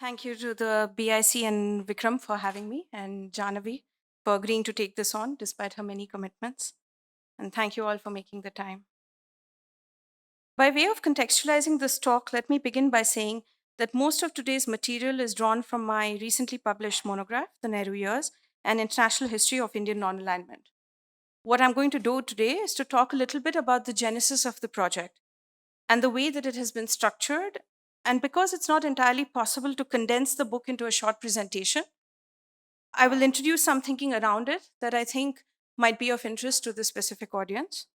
Thank you to the BIC and Vikram for having me, and Janavi for agreeing to take this on despite her many commitments. And thank you all for making the time. By way of contextualizing this talk, let me begin by saying that most of today's material is drawn from my recently published monograph, The Nehru Years, An International History of Indian Non-Alignment. What I'm going to do today is to talk a little bit about the genesis of the project and the way that it has been structured. And because it's not entirely possible to condense the book into a short presentation, I will introduce some thinking around it that I think might be of interest to the specific audience.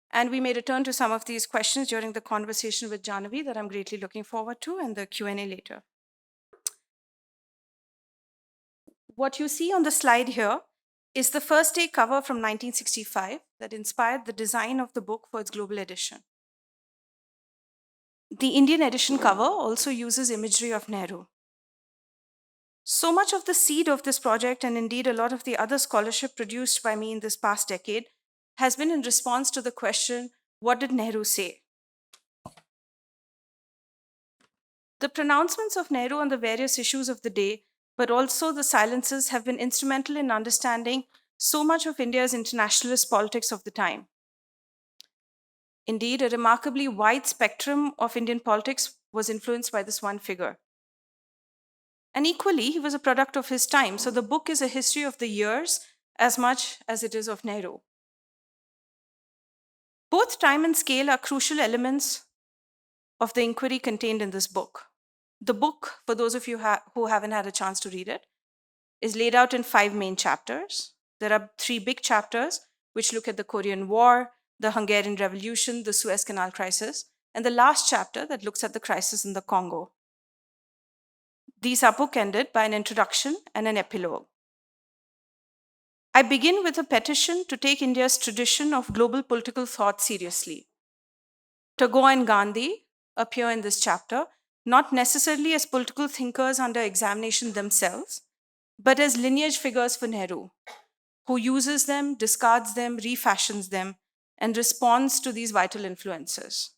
And we may return to some of these questions during the conversation with Janavi that I'm greatly looking forward to and the Q&A later. What you see on the slide here is the first day cover from 1965 that inspired the design of the book for its global edition. The Indian edition cover also uses imagery of Nehru. So much of the seed of this project, and indeed a lot of the other scholarship produced by me in this past decade, has been in response to the question, what did Nehru say? The pronouncements of Nehru on the various issues of the day, but also the silences, have been instrumental in understanding so much of India's internationalist politics of the time. Indeed, a remarkably wide spectrum of Indian politics was influenced by this one figure. And equally, he was a product of his time. So the book is a history of the years as much as it is of Nehru. Both time and scale are crucial elements of the inquiry contained in this book. The book, for those of you who haven't had a chance to read it, is laid out in 5 main chapters. There are 3 big chapters which look at the Korean War, the Hungarian Revolution, the Suez Canal crisis, and the last chapter that looks at the crisis in the Congo. These are bookended by an introduction and an epilogue. I begin with a petition to take India's tradition of global political thought seriously. Tagore and Gandhi appear in this chapter, not necessarily as political thinkers under examination themselves, but as lineage figures for Nehru, who uses them, discards them, refashions them, and responds to these vital influences.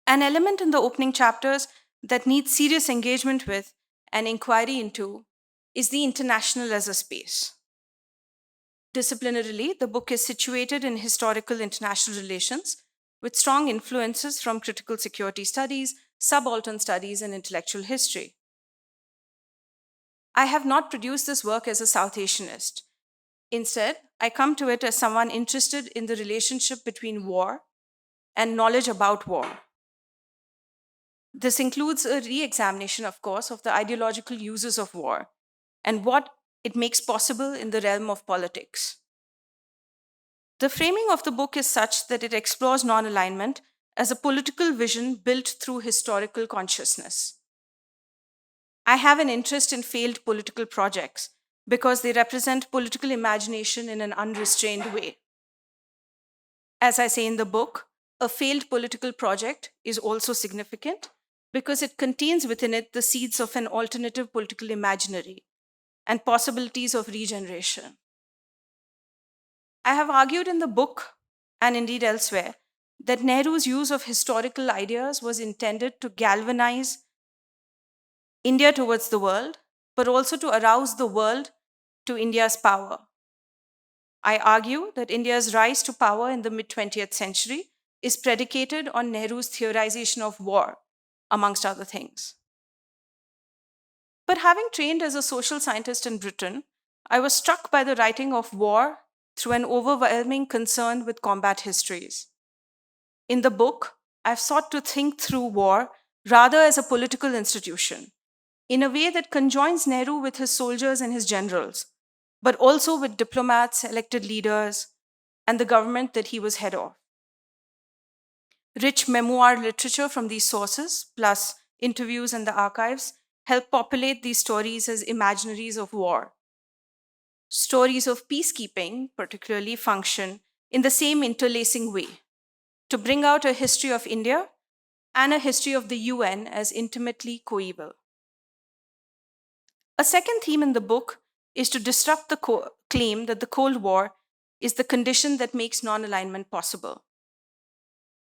An element in the opening chapters that needs serious engagement with and inquiry into is the international as a space. Disciplinarily, the book is situated in historical international relations with strong influences from critical security studies, subaltern studies, and intellectual history. I have not produced this work as a South Asianist. Instead, I come to it as someone interested in the relationship between war and knowledge about war. This includes a re-examination, of course, of the ideological uses of war and what it makes possible in the realm of politics. The framing of the book is such that it explores non-alignment as a political vision built through historical consciousness. I have an interest in failed political projects because they represent political imagination in an unrestrained way. As I say in the book, a failed political project is also significant because it contains within it the seeds of an alternative political imaginary and possibilities of regeneration. I have argued in the book, and indeed elsewhere, that Nehru's use of historical ideas was intended to galvanize India towards the world, but also to arouse the world to India's power. I argue that India's rise to power in the mid-20th century is predicated on Nehru's theorization of war, amongst other things. But having trained as a social scientist in Britain, I was struck by the writing of war through an overwhelming concern with combat histories. In the book, I've sought to think through war rather as a political institution, in a way that conjoins Nehru with his soldiers and his generals, but also with diplomats, elected leaders, and the government that he was head of. Rich memoir literature from these sources, plus interviews and the archives, help populate these stories as imaginaries of war. Stories of peacekeeping, particularly, function in the same interlacing way, to bring out a history of India and a history of the UN as intimately coeval. A second theme in the book is to disrupt the claim that the Cold War is the condition that makes non-alignment possible.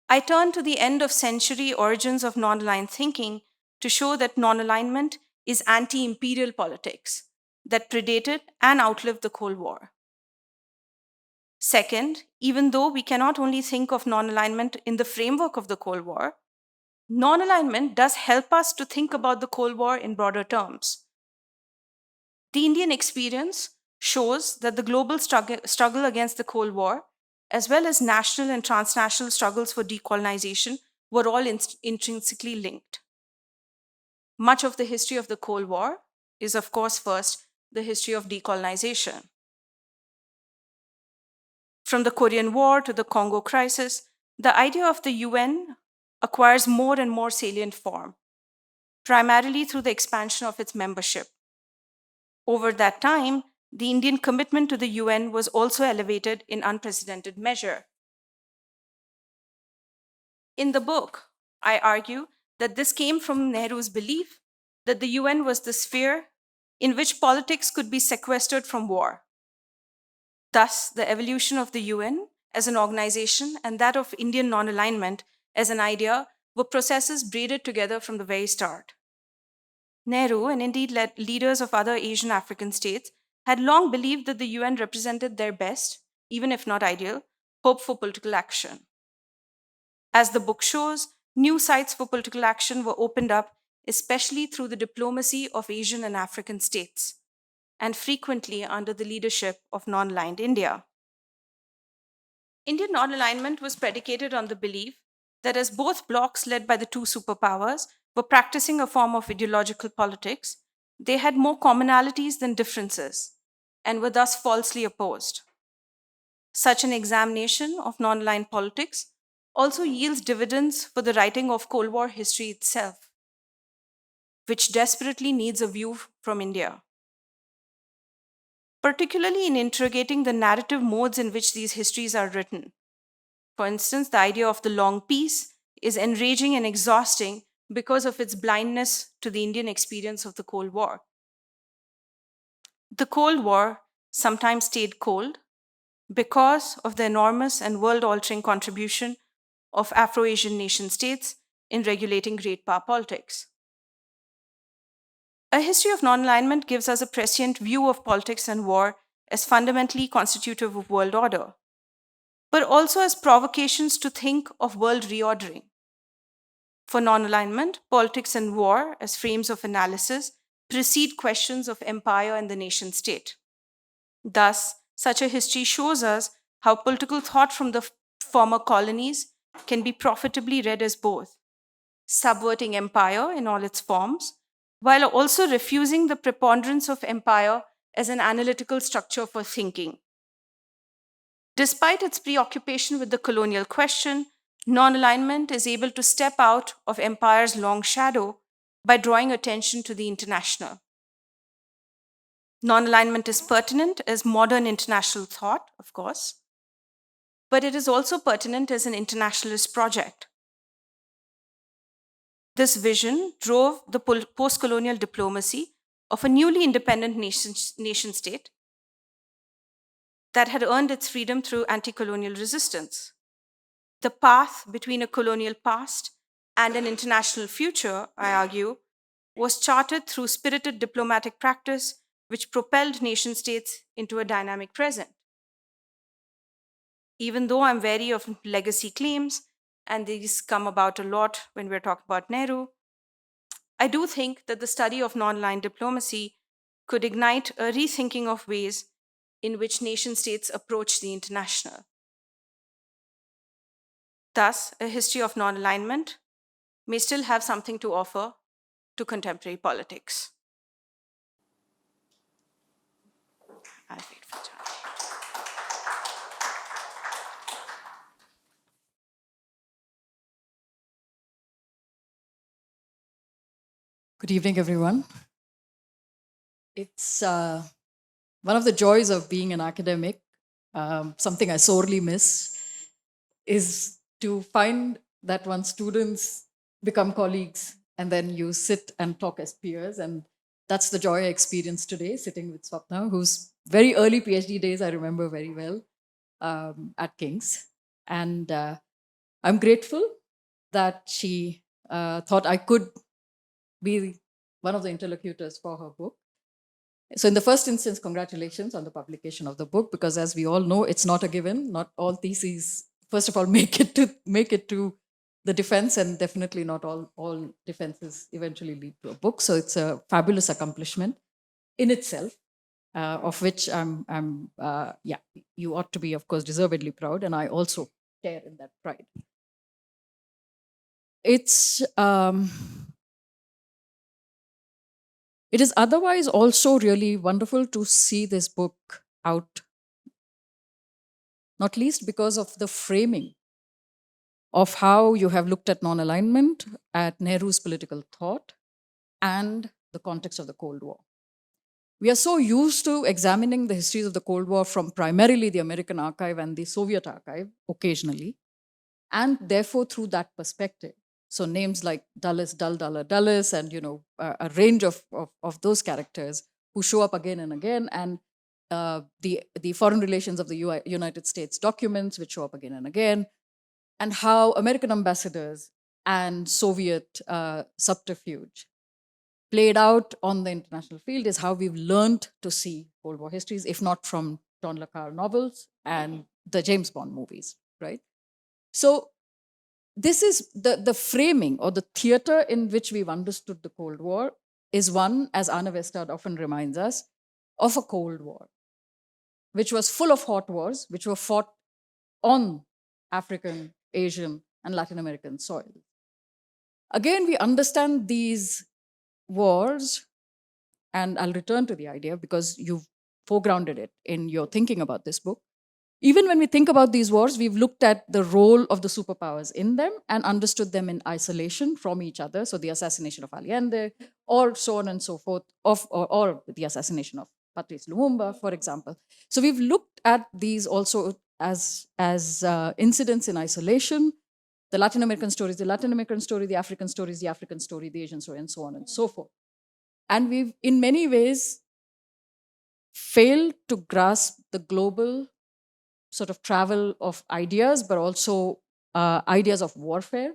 I turn to the end of century origins of non-aligned thinking to show that non-alignment is anti-imperial politics that predated and outlived the Cold War. Second, even though we cannot only think of non-alignment in the framework of the Cold War, non-alignment does help us to think about the Cold War in broader terms. The Indian experience shows that the global struggle against the Cold War, as well as national and transnational struggles for decolonization, were all intrinsically linked. Much of the history of the Cold War is, of course, first the history of decolonization. From the Korean War to the Congo crisis, the idea of the UN acquires more and more salient form, primarily through the expansion of its membership. Over that time, the Indian commitment to the UN was also elevated in unprecedented measure. In the book, I argue that this came from Nehru's belief that the UN was the sphere in which politics could be sequestered from war. Thus, the evolution of the UN as an organization and that of Indian non-alignment as an idea were processes braided together from the very start. Nehru, and indeed leaders of other Asian African states, had long believed that the UN represented their best, even if not ideal, hope for political action. As the book shows, new sites for political action were opened up, especially through the diplomacy of Asian and African states, and frequently under the leadership of non-aligned India. Indian non-alignment was predicated on the belief that as both blocs led by the two superpowers were practicing a form of ideological politics, they had more commonalities than differences and were thus falsely opposed. Such an examination of non-aligned politics also yields dividends for the writing of Cold War history itself, which desperately needs a view from India, particularly in interrogating the narrative modes in which these histories are written. For instance, the idea of the long peace is enraging and exhausting because of its blindness to the Indian experience of the Cold War. The Cold War sometimes stayed cold because of the enormous and world-altering contribution of Afro-Asian nation states in regulating great power politics. A history of non-alignment gives us a prescient view of politics and war as fundamentally constitutive of world order, but also as provocations to think of world reordering. For non-alignment, politics and war as frames of analysis precede questions of empire and the nation state. Thus, such a history shows us how political thought from the former colonies can be profitably read as both subverting empire in all its forms, while also refusing the preponderance of empire as an analytical structure for thinking. Despite its preoccupation with the colonial question, non-alignment is able to step out of empire's long shadow by drawing attention to the international. Non-alignment is pertinent as modern international thought, of course, but it is also pertinent as an internationalist project. This vision drove the post-colonial diplomacy of a newly independent nation state that had earned its freedom through anti-colonial resistance. The path between a colonial past and an international future, I argue, was charted through spirited diplomatic practice, which propelled nation states into a dynamic present. Even though I'm wary of legacy claims, and these come about a lot when we're talking about Nehru, I do think that the study of non-aligned diplomacy could ignite a rethinking of ways in which nation states approach the international. Thus, a history of non-alignment may still have something to offer to contemporary politics. I'll wait for time. Good evening, everyone. It's one of the joys of being an academic, something I sorely miss, is to find that once students become colleagues and then you sit and talk as peers. And that's the joy I experienced today, sitting with Swapna, whose very early PhD days I remember very well at King's. And I'm grateful that she thought I could be one of the interlocutors for her book. So in the first instance, congratulations on the publication of the book, because as we all know, it's not a given. Not all theses, first of all, make it to the defense, and definitely not all defenses eventually lead to a book. So it's a fabulous accomplishment in itself, of which yeah, you ought to be, of course, deservedly proud, and I also share in that pride. It is otherwise also really wonderful to see this book out, not least because of the framing of how you have looked at non-alignment, at Nehru's political thought, and the context of the Cold War. We are so used to examining the histories of the Cold War from primarily the American archive and the Soviet archive occasionally, and therefore through that perspective. So names like Dulles, Dulles, and a range of those characters who show up again and again, and the foreign relations of the United States documents, which show up again and again, and how American ambassadors and Soviet subterfuge played out on the international field is how we've learned to see Cold War histories, if not from John le Carre novels and the James Bond movies, right? So this is the framing or the theater in which we've understood the Cold War is one, as Arne Westad often reminds us, of a Cold War, which was full of hot wars, which were fought on African, Asian, and Latin American soil. Again, we understand these wars, and I'll return to the idea because you've foregrounded it in your thinking about this book. Even when we think about these wars, we've looked at the role of the superpowers in them and understood them in isolation from each other. So the assassination of Allende, or so on and so forth, or the assassination of Patrice Lumumba, for example. So we've looked at these also as incidents in isolation. The Latin American stories, the Latin American story, the African stories, the African story, the Asian story, and so on and so forth. And we've, in many ways, failed to grasp the global sort of travel of ideas, but also ideas of warfare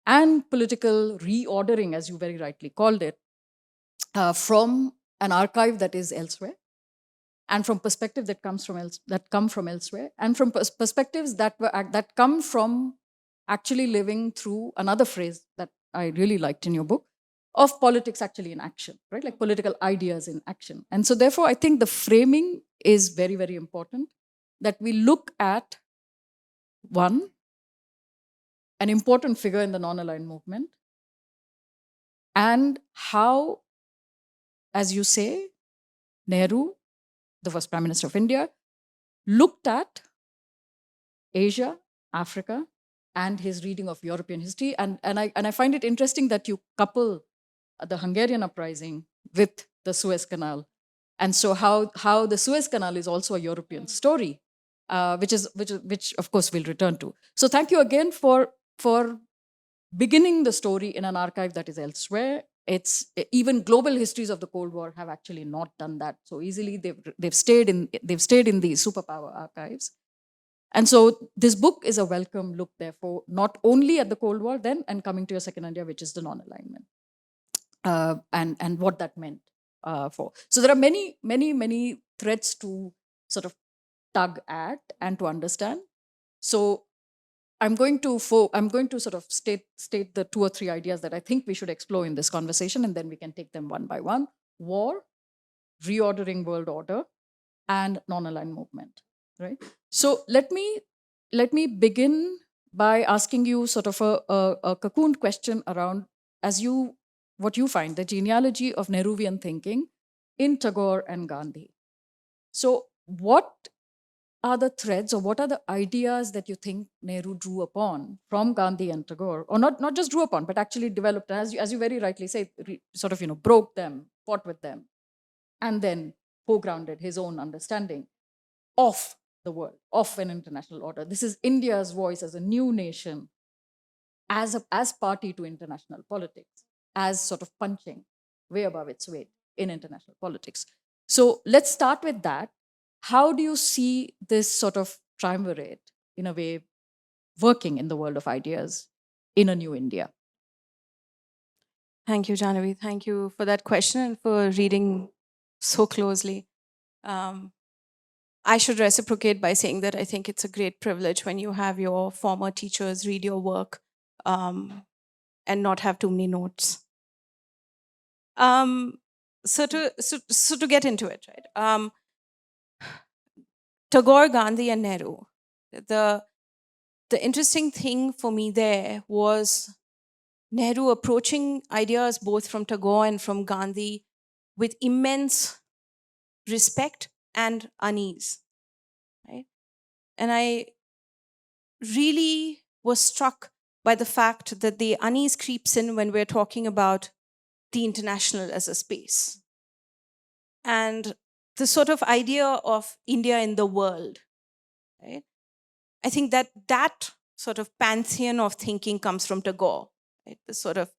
and political reordering, as you very rightly called it, from an archive that is elsewhere, and from perspectives that come from elsewhere, and from perspectives that come from actually living through another phrase that I really liked in your book, of politics actually in action, right? Like political ideas in action. And so therefore, I think the framing is very, very important, that we look at, one, an important figure in the non-aligned movement, and how, as you say, Nehru, the first Prime Minister of India, looked at Asia, Africa, and his reading of European history. And I find it interesting that you couple the Hungarian uprising with the Suez Canal. And so how the Suez Canal is also a European story, which of course we'll return to. So thank you again for beginning the story in an archive that is elsewhere. It's even global histories of the Cold War have actually not done that so easily. They've stayed in these superpower archives. And so this book is a welcome look, therefore, not only at the Cold War then, and coming to your second idea, which is the non-alignment, and what that meant for. So there are many, many, many threads to sort of tug at and to understand. So I'm going to sort of state the two or three ideas that I think we should explore in this conversation, and then we can take them one by one. War, reordering world order, and non-aligned movement, right? So let me begin by asking you sort of a cocooned question around, what you find the genealogy of Nehruvian thinking in Tagore and Gandhi. So what are the threads, or what are the ideas that you think Nehru drew upon from Gandhi and Tagore, or not just drew upon, but actually developed, as you very rightly say, sort of broke them, fought with them, and then foregrounded his own understanding of the world, of an international order. This is India's voice as a new nation, as party to international politics, as sort of punching way above its weight in international politics. So let's start with that. How do you see this sort of triumvirate, in a way, working in the world of ideas in a new India? Thank you, Janavi. Thank you for that question and for reading so closely. Um, I should reciprocate by saying that I think it's a great privilege when you have your former teachers read your work and not have too many notes. So to get into it, right? Tagore, Gandhi, and Nehru. The the interesting thing for me there was Nehru approaching ideas both from Tagore and from Gandhi with immense respect and unease, right? And I really was struck by the fact that the unease creeps in when we're talking about the international as a space. And the sort of idea of India in the world, right? I think that that sort of pantheon of thinking comes from Tagore, right? The sort of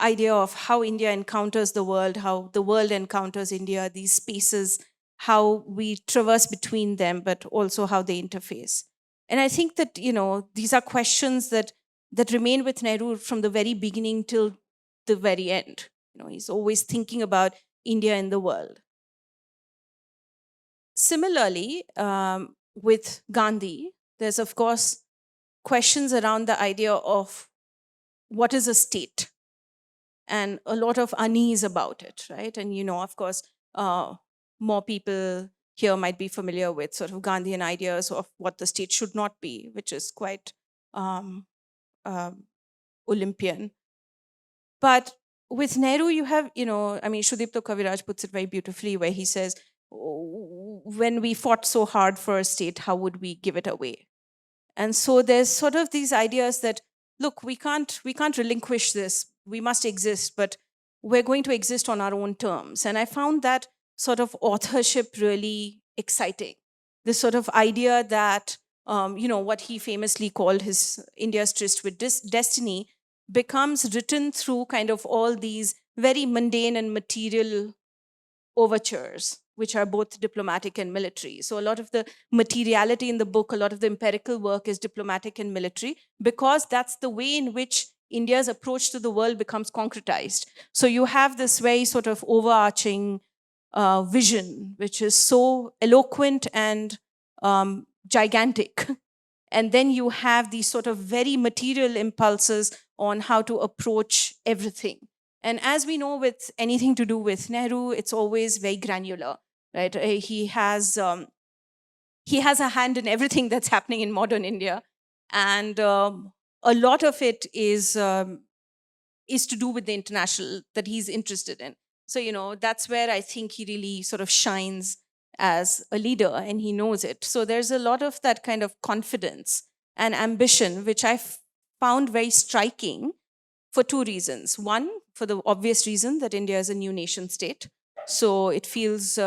idea of how India encounters the world, how the world encounters India, these spaces, how we traverse between them, but also how they interface. And I think that, these are questions that remain with Nehru from the very beginning till the very end. He's always thinking about India in the world. Similarly, with Gandhi, there's of course questions around the idea of what is a state and a lot of unease about it, right? And of course, more people here might be familiar with sort of Gandhian ideas of what the state should not be, which is quite um, um Olympian. But with Nehru, you have, I mean, Shudipto Kaviraj puts it very beautifully where he says, when we fought so hard for a state, how would we give it away? And so there's sort of these ideas that, look, we can't relinquish this. We must exist, but we're going to exist on our own terms. And I found that sort of authorship really exciting. This sort of idea that, what he famously called his India's tryst with destiny becomes written through kind of all these very mundane and material overtures, which are both diplomatic and military. So a lot of the materiality in the book, a lot of the empirical work is diplomatic and military, because that's the way in which India's approach to the world becomes concretized. So you have this very sort of overarching vision, which is so eloquent and gigantic. And then you have these sort of very material impulses on how to approach everything. And as we know, with anything to do with Nehru, it's always very granular, right? He has a hand in everything that's happening in modern India, and a lot of it is to do with the international that he's interested in. So that's where I think he really sort of shines as a leader, and he knows it. So there's a lot of that kind of confidence and ambition, which I found very striking for two reasons. One, for the obvious reason that India is a new nation state. So it feels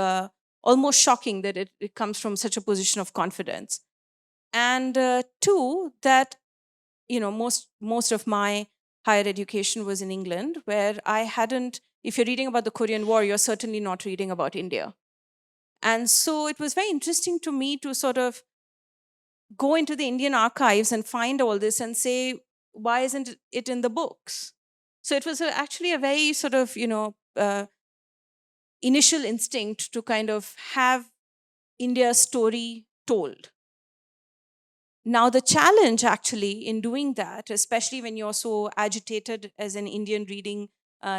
almost shocking that it comes from such a position of confidence. And two, that most of my higher education was in England, where I hadn't. If you're reading about the Korean War, you're certainly not reading about India. And so it was very interesting to me to sort of go into the Indian archives and find all this and say, why isn't it in the books? So it was actually a very sort of, initial instinct to kind of have India's story told. Now, the challenge actually in doing that, especially when you're so agitated as an Indian reading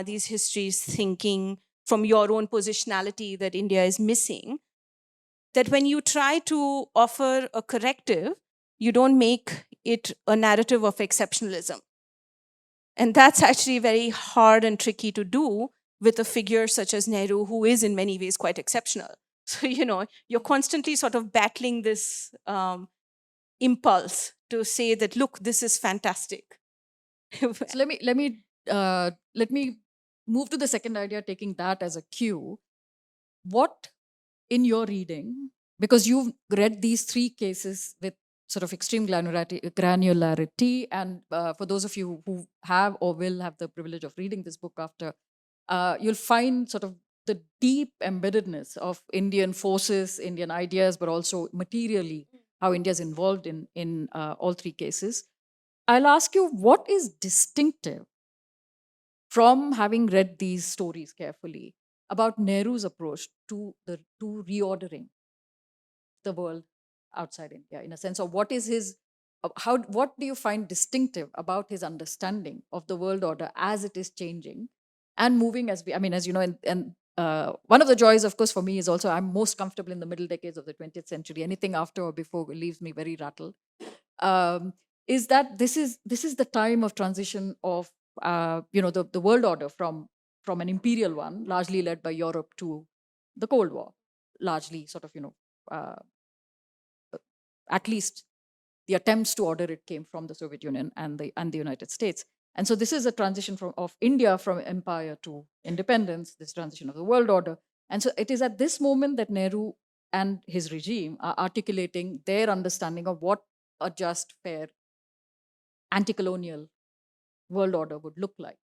these histories, thinking from your own positionality that India is missing, that when you try to offer a corrective, you don't make it a narrative of exceptionalism. And that's actually very hard and tricky to do with a figure such as Nehru, who is in many ways quite exceptional. So, you're constantly sort of battling this impulse to say that, look, this is fantastic. So let me move to the second idea, taking that as a cue. What in your reading, because you've read these three cases with sort of extreme granularity, and for those of you who have or will have the privilege of reading this book after, you'll find sort of the deep embeddedness of Indian forces, Indian ideas, but also materially how India is involved in all three cases. I'll ask you, what is distinctive from having read these stories carefully about Nehru's approach to reordering the world outside India, in a sense, or what is his what do you find distinctive about his understanding of the world order as it is changing and moving, as we, I mean, as you know, and one of the joys, of course, for me is also I'm most comfortable in the middle decades of the 20th century. Anything after or before leaves me very rattled. Um, is that this is the time of transition of the world order from an imperial one, largely led by Europe, to the Cold War, largely sort of uh, at least the attempts to order it came from the Soviet Union and the United States. And so this is a transition of India from empire to independence, this transition of the world order. And so it is at this moment that Nehru and his regime are articulating their understanding of what a just, fair, anti-colonial world order would look like.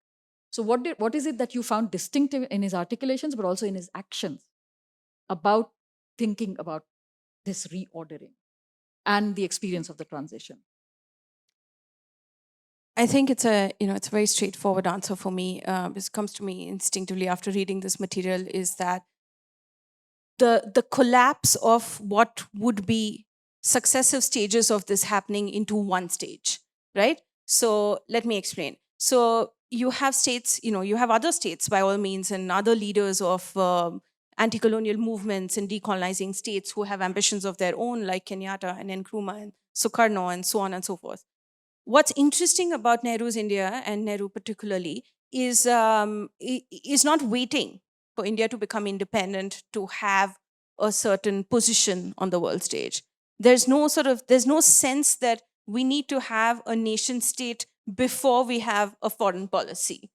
So what is it that you found distinctive in his articulations, but also in his actions about thinking about this reordering and the experience of the transition? I think it's it's a very straightforward answer for me. This comes to me instinctively after reading this material is that the collapse of what would be successive stages of this happening into one stage, right? So let me explain. So you have states, you have other states by all means, and other leaders of anti-colonial movements and decolonizing states who have ambitions of their own, like Kenyatta and Nkrumah and Sukarno and so on and so forth. What's interesting about Nehru's India, and Nehru particularly, is not waiting for India to become independent to have a certain position on the world stage. There's no sense that we need to have a nation state before we have a foreign policy.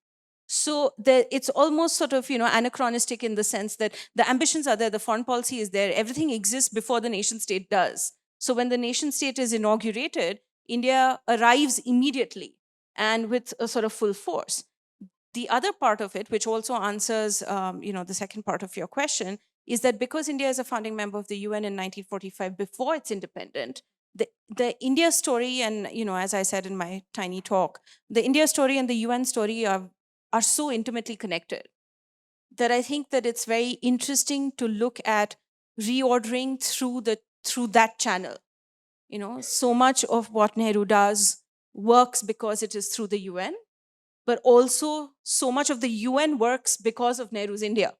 So it's almost sort of anachronistic in the sense that the ambitions are there, the foreign policy is there, everything exists before the nation state does. So when the nation state is inaugurated, India arrives immediately and with a sort of full force. The other part of it, which also answers the second part of your question, is that because India is a founding member of the UN in 1945, before it's independent, the India story, and as I said in my tiny talk, the India story and the UN story are so intimately connected that I think that it's very interesting to look at reordering through that channel. So much of what Nehru does works because it is through the UN, but also so much of the UN works because of Nehru's India.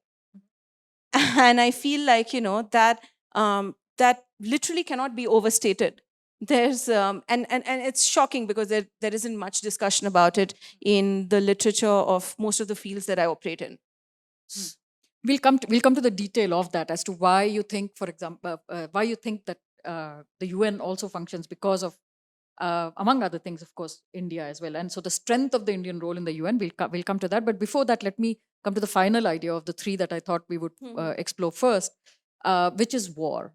And I feel like that literally cannot be overstated. There's and it's shocking because there isn't much discussion about it in the literature of most of the fields that I operate in. We'll come to the detail of that as to why you think, for example, why you think that the UN also functions because of, among other things, of course, India as well. And so the strength of the Indian role in the UN, we'll come to that. But before that, let me come to the final idea of the three that I thought we would explore first, which is war,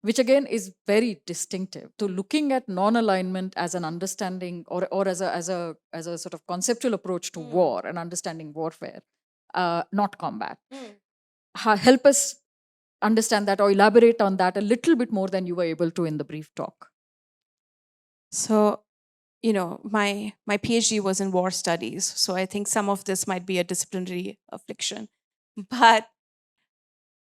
which again is very distinctive to looking at non-alignment as an understanding or as a sort of conceptual approach to war and understanding warfare, not combat. Help us understand that or elaborate on that a little bit more than you were able to in the brief talk. So, my PhD was in war studies, so I think some of this might be a disciplinary affliction. But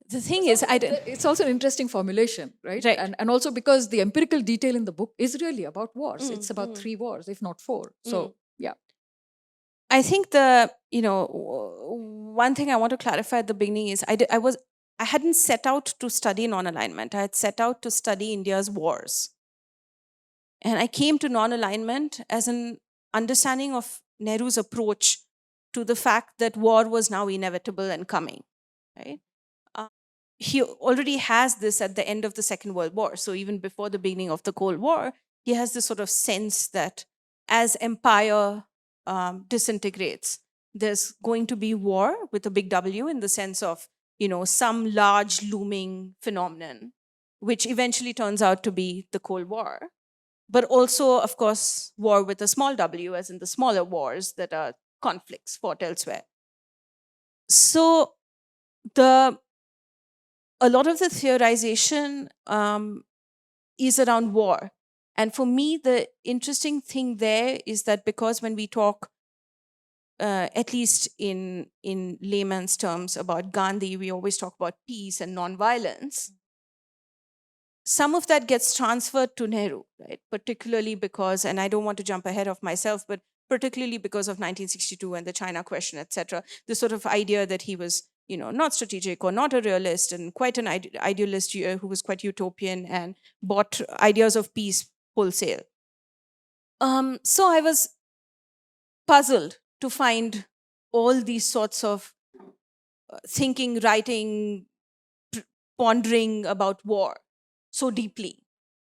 the thing is, it's also an interesting formulation, right? Right. And also because the empirical detail in the book is really about wars. It's about 3 wars, if not 4. So, yeah. I think one thing I want to clarify at the beginning is I hadn't set out to study non-alignment. I had set out to study India's wars. And I came to non-alignment as an understanding of Nehru's approach to the fact that war was now inevitable and coming, right? He already has this at the end of the Second World War. So even before the beginning of the Cold War, he has this sort of sense that as empire disintegrates, there's going to be war with a big W in the sense of, some large looming phenomenon, which eventually turns out to be the Cold War. But also, of course, war with a small w, as in the smaller wars that are conflicts fought elsewhere. So a lot of the theorization is around war. And for me, the interesting thing there is that because when we talk at least in layman's terms, about Gandhi, we always talk about peace and nonviolence. Some of that gets transferred to Nehru, right? Particularly because, and I don't want to jump ahead of myself, but particularly because of 1962 and the China question, etc. The sort of idea that he was, not strategic or not a realist and quite an idealist who was quite utopian and bought ideas of peace wholesale. So I was puzzled to find all these sorts of thinking, writing, pondering about war so deeply,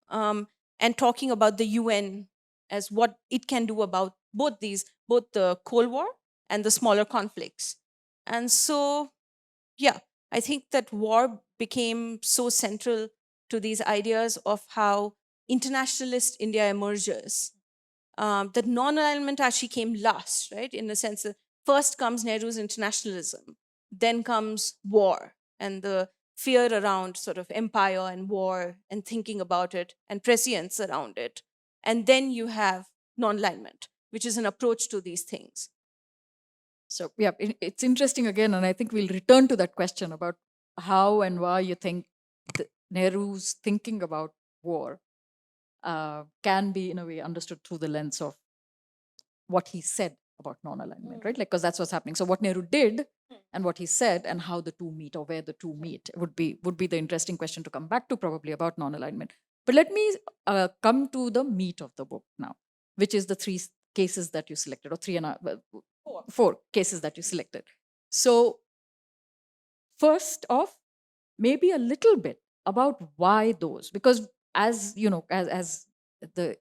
and talking about the UN as what it can do about both the Cold War and the smaller conflicts. And so, yeah, I think that war became so central to these ideas of how internationalist India emerges, that non-alignment actually came last, right? In the sense that first comes Nehru's internationalism, then comes war and the fear around sort of empire and war and thinking about it and prescience around it. And then you have non-alignment, which is an approach to these things. So yeah, it's interesting again, and I think we'll return to that question about how and why you think Nehru's thinking about war can be, in a way, understood through the lens of what he said about non-alignment, right? Like, because that's what's happening. So what Nehru did and what he said and how the two meet or where the two meet would be the interesting question to come back to, probably, about non-alignment. But let me come to the meat of the book now, which is the three cases that you selected, or four cases that you selected. So first off, maybe a little bit about why those, because as you know, as the,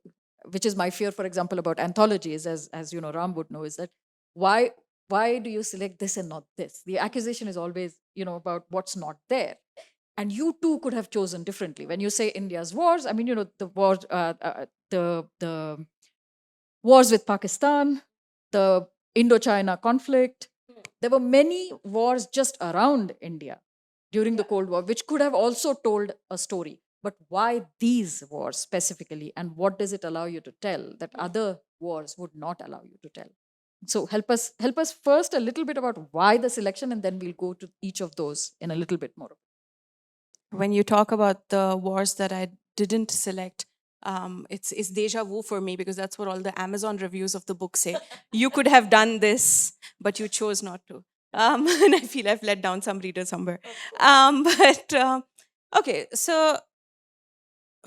which is my fear, for example, about anthologies, as you know, Ram would know, is that why do you select this and not this? The accusation is always, about what's not there. And you too could have chosen differently. When you say India's wars, I mean, the wars, the wars with Pakistan, the Indochina conflict. There were many wars just around India during the Cold War, which could have also told a story. But why these wars specifically, and what does it allow you to tell that other wars would not allow you to tell? So help us first a little bit about why the selection, and then we'll go to each of those in a little bit more. When you talk about the wars that I didn't select, it's deja vu for me, because that's what all the Amazon reviews of the book say. You could have done this, but you chose not to. And I feel I've let down some reader somewhere. Okay, so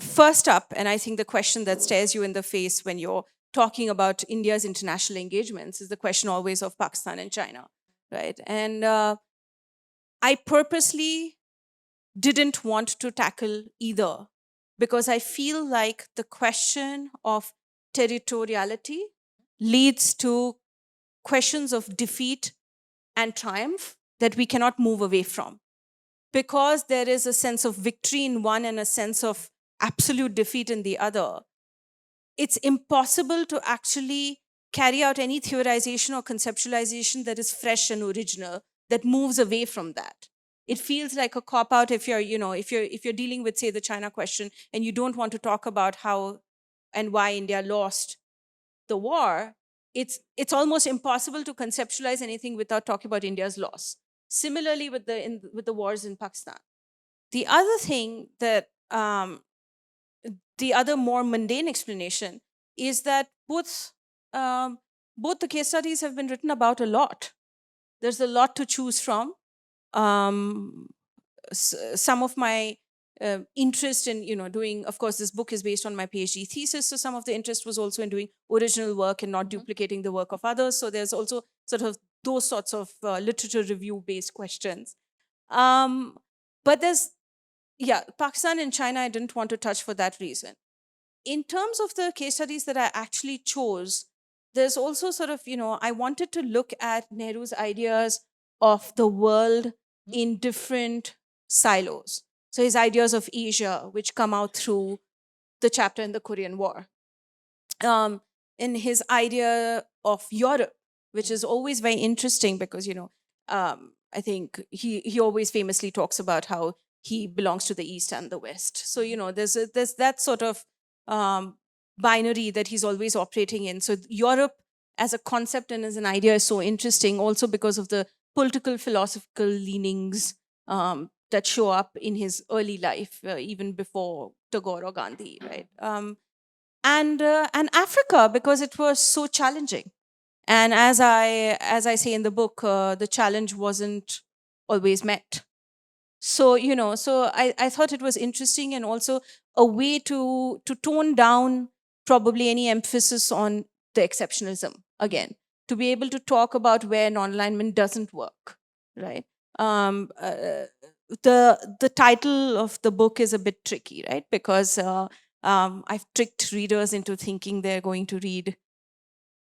first up, and I think the question that stares you in the face when you're talking about India's international engagements is the question always of Pakistan and China, right? And I purposely didn't want to tackle either, because I feel like the question of territoriality leads to questions of defeat and triumph that we cannot move away from. Because there is a sense of victory in one and a sense of absolute defeat in the other, it's impossible to actually carry out any theorization or conceptualization that is fresh and original, that moves away from that. It feels like a cop out if you're dealing with, say, the China question, and you don't want to talk about how and why India lost the war. It's almost impossible to conceptualize anything without talking about India's loss. Similarly with the wars in Pakistan. The other thing that the other more mundane explanation is that both the case studies have been written about a lot. There's a lot to choose from. Some of my interest in doing, of course, this book is based on my PhD thesis, so some of the interest was also in doing original work and not duplicating the work of others. So there's also sort of those sorts of literature review based questions. But Pakistan and China I didn't want to touch for that reason. In terms of the case studies that I actually chose, there's also sort of, I wanted to look at Nehru's ideas of the world in different silos. So his ideas of Asia, which come out through the chapter in the Korean War. In his idea of Europe, which is always very interesting because, I think he always famously talks about how he belongs to the East and the West. So, there's that sort of binary that he's always operating in. So Europe as a concept and as an idea is so interesting, also because of the political philosophical leanings that show up in his early life, even before Tagore or Gandhi, right? And Africa, because it was so challenging. And as I say in the book, the challenge wasn't always met. So I thought it was interesting, and also a way to tone down probably any emphasis on the exceptionalism again, to be able to talk about where non-alignment doesn't work, right? The title of the book is a bit tricky, right? Because I've tricked readers into thinking they're going to read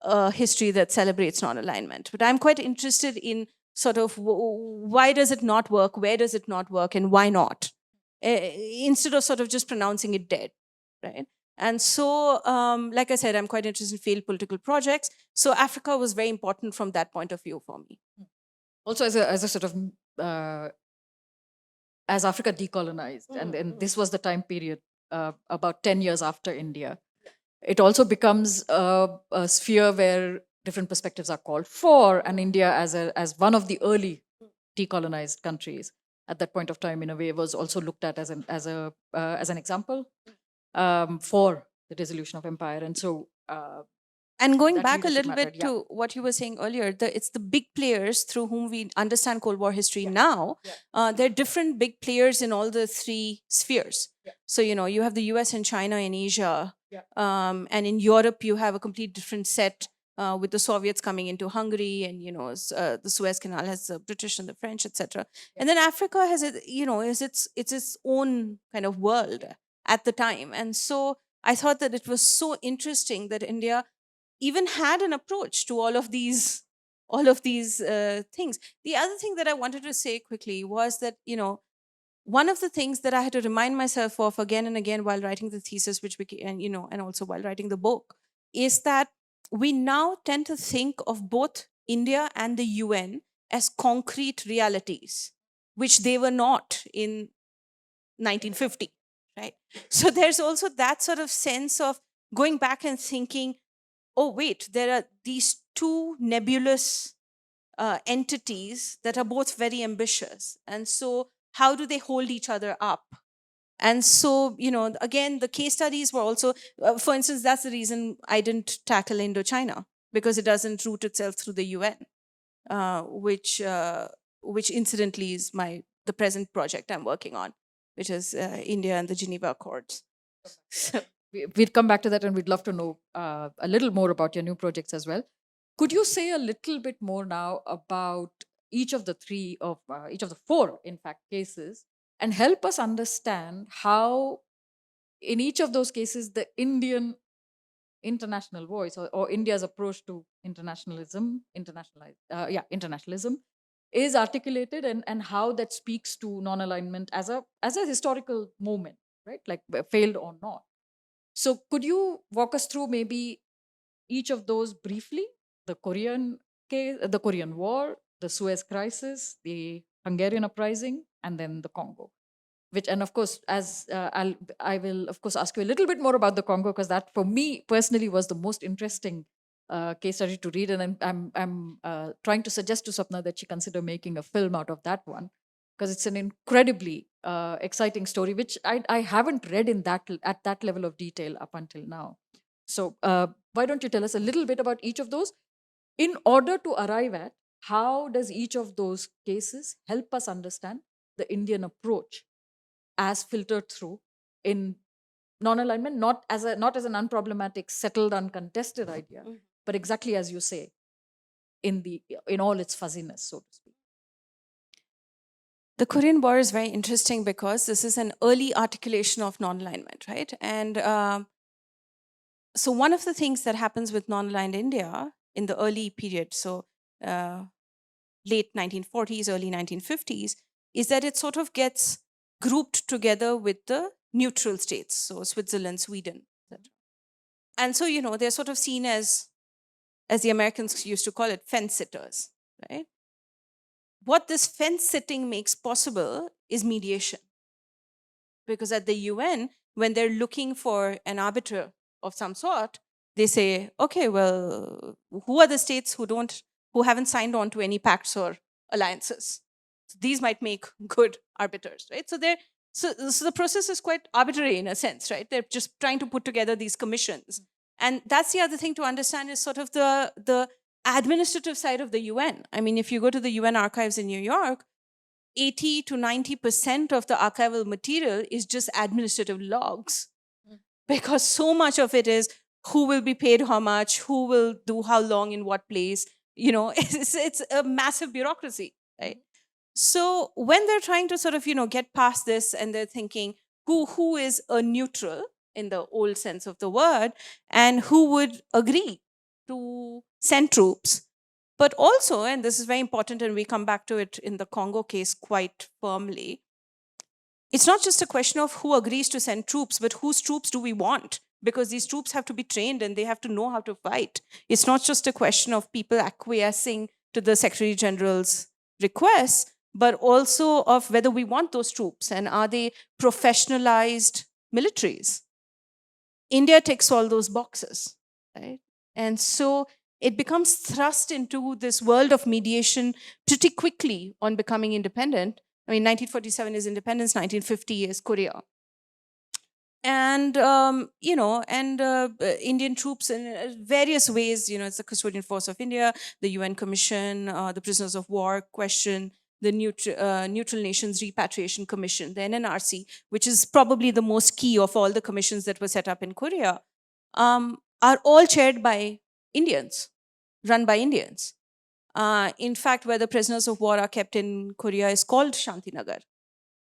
a history that celebrates non-alignment. But I'm quite interested in sort of why does it not work, where does it not work, and why not, instead of sort of just pronouncing it dead, right? And so, like I said, I'm quite interested in failed political projects. So Africa was very important from that point of view for me. Also, as a sort of as Africa decolonized, and this was the time period about 10 years after India, it also becomes a sphere where different perspectives are called for, and India as one of the early decolonized countries at that point of time, in a way, was also looked at as an example for the dissolution of empire. And so And going that back a leadership little mattered, bit yeah. to what you were saying earlier, it's the big players through whom we understand Cold War history now. There are different big players in all the three spheres. So, you have the US and China in Asia. And in Europe, you have a complete different set with the Soviets coming into Hungary, and, the Suez Canal has the British and the French, etc. And then Africa has, is its own kind of world at the time. And so I thought that it was so interesting that India even had an approach to all of these things. The other thing that I wanted to say quickly was that, one of the things that I had to remind myself of again and again while writing the thesis, which became, and also while writing the book, is that we now tend to think of both India and the UN as concrete realities, which they were not in 1950, right? So there's also that sort of sense of going back and thinking, oh, wait, there are these two nebulous entities that are both very ambitious. And so, how do they hold each other up? And so, again, the case studies were also, for instance, that's the reason I didn't tackle Indochina, because it doesn't root itself through the UN, which incidentally is the present project I'm working on, which is India and the Geneva Accords. So, We'd come back to that, and we'd love to know a little more about your new projects as well. Could you say a little bit more now about each of the four, in fact, cases, and help us understand how, in each of those cases, the Indian international voice, or India's approach to internationalism is articulated, and how that speaks to non-alignment as a historical moment, right? Like failed or not. So could you walk us through maybe each of those briefly? The Korean case, the Korean War, the Suez Crisis, the Hungarian uprising, and then the Congo. And of course, as I will of course ask you a little bit more about the Congo, because that for me personally was the most interesting case study to read, and I'm trying to suggest to Sapna that she consider making a film out of that one, because it's an incredibly exciting story, which I haven't read at that level of detail up until now. So why don't you tell us a little bit about each of those, in order to arrive at how does each of those cases help us understand the Indian approach as filtered through in non-alignment, not as an unproblematic, settled, uncontested idea, but exactly as you say, in all its fuzziness, so to speak. The Korean War is very interesting because this is an early articulation of non-alignment, right? And so one of the things that happens with non-aligned India in the early period, so late 1940s, early 1950s, is that it sort of gets grouped together with the neutral states, so Switzerland, Sweden, etc. And so, they're sort of seen as the Americans used to call it, fence sitters, right? What this fence sitting makes possible is mediation. Because at the UN, when they're looking for an arbiter of some sort, they say, okay, well, who are the states who haven't signed on to any pacts or alliances? These might make good arbiters, right? So the process is quite arbitrary in a sense, right? They're just trying to put together these commissions. And that's the other thing to understand is sort of the administrative side of the UN. I mean, if you go to the UN archives in New York, 80 to 90% of the archival material is just administrative logs because so much of it is who will be paid how much, who will do how long in what place. It's a massive bureaucracy, right? So when they're trying to sort of get past this and they're thinking who is a neutral in the old sense of the word and who would agree to send troops, but also, and this is very important and we come back to it in the Congo case quite firmly, it's not just a question of who agrees to send troops, but whose troops do we want? Because these troops have to be trained and they have to know how to fight. It's not just a question of people acquiescing to the Secretary General's requests, but also of whether we want those troops and are they professionalized militaries. India ticks all those boxes, right? And so it becomes thrust into this world of mediation pretty quickly on becoming independent. I mean, 1947 is independence, 1950 is Korea. And, Indian troops in various ways, it's the custodian force of India, the UN Commission, the prisoners of war question, the Neutral Nations Repatriation Commission, the NNRC, which is probably the most key of all the commissions that were set up in Korea, are all chaired by Indians, run by Indians. In fact, where the prisoners of war are kept in Korea is called Shantinagar.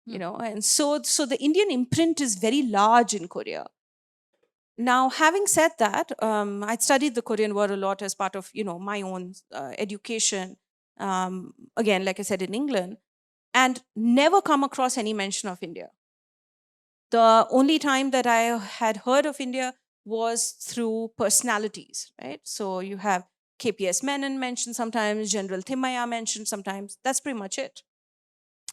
And so the Indian imprint is very large in Korea. Now, having said that, I studied the Korean War a lot as part of my own education. Again, like I said, in England, and never come across any mention of India. The only time that I had heard of India was through personalities, right? So you have KPS Menon mentioned sometimes, General Thimayya mentioned sometimes. That's pretty much it.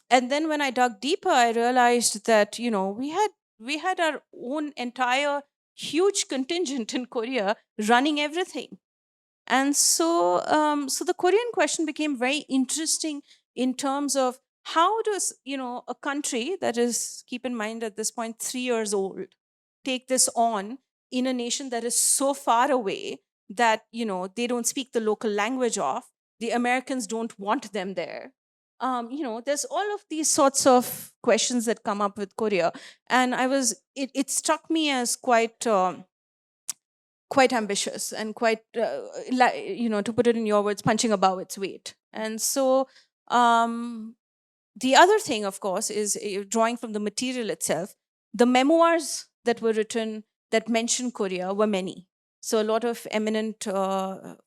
And then when I dug deeper, I realized that we had our own entire huge contingent in Korea running everything. And so the Korean question became very interesting in terms of how does a country that is, keep in mind at this point, 3 years old, take this on in a nation that is so far away that they don't speak the local language of, the Americans don't want them there. There's all of these sorts of questions that come up with Korea, and it struck me as quite ambitious and quite to put it in your words, punching above its weight. And so the other thing, of course, is drawing from the material itself. The memoirs that were written that mention Korea were many. So a lot of eminent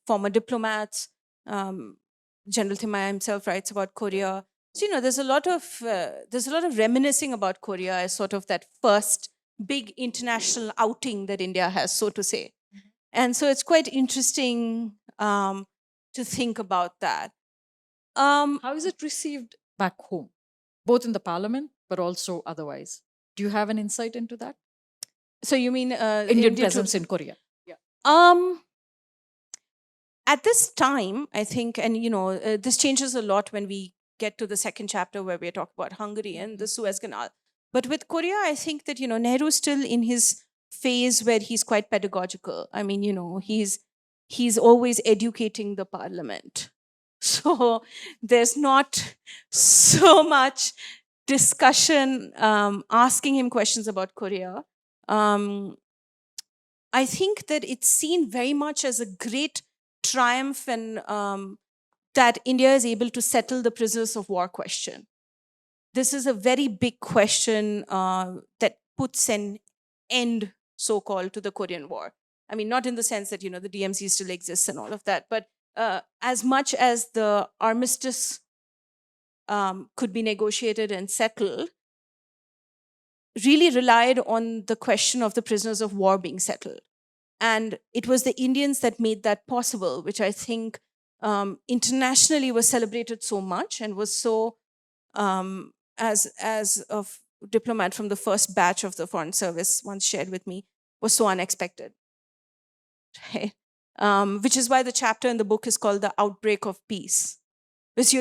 former diplomats, General Thimayya himself writes about Korea. So there's a lot of reminiscing about Korea as sort of that first big international outing that India has, so to say. And so it's quite interesting to think about that. How is it received back home, both in the parliament but also otherwise? Do you have an insight into that? So you mean Indian presence in Korea? Yeah. At this time, I think, and this changes a lot when we get to the second chapter where we talk about Hungary and the Suez Canal. But with Korea, I think that Nehru is still in his phase where he's quite pedagogical. I mean, he's always educating the parliament. So there's not so much discussion asking him questions about Korea. I think that it's seen very much as a great triumph and that India is able to settle the prisoners of war question. This is a very big question that puts an end, so-called, to the Korean War. I mean, not in the sense that the DMZ still exists and all of that, but as much as the armistice could be negotiated and settled, really relied on the question of the prisoners of war being settled. And it was the Indians that made that possible, which I think internationally was celebrated so much and was so, as a diplomat from the first batch of the Foreign Service once shared with me, was so unexpected. right? Which is why the chapter in the book is called The Outbreak of Peace, because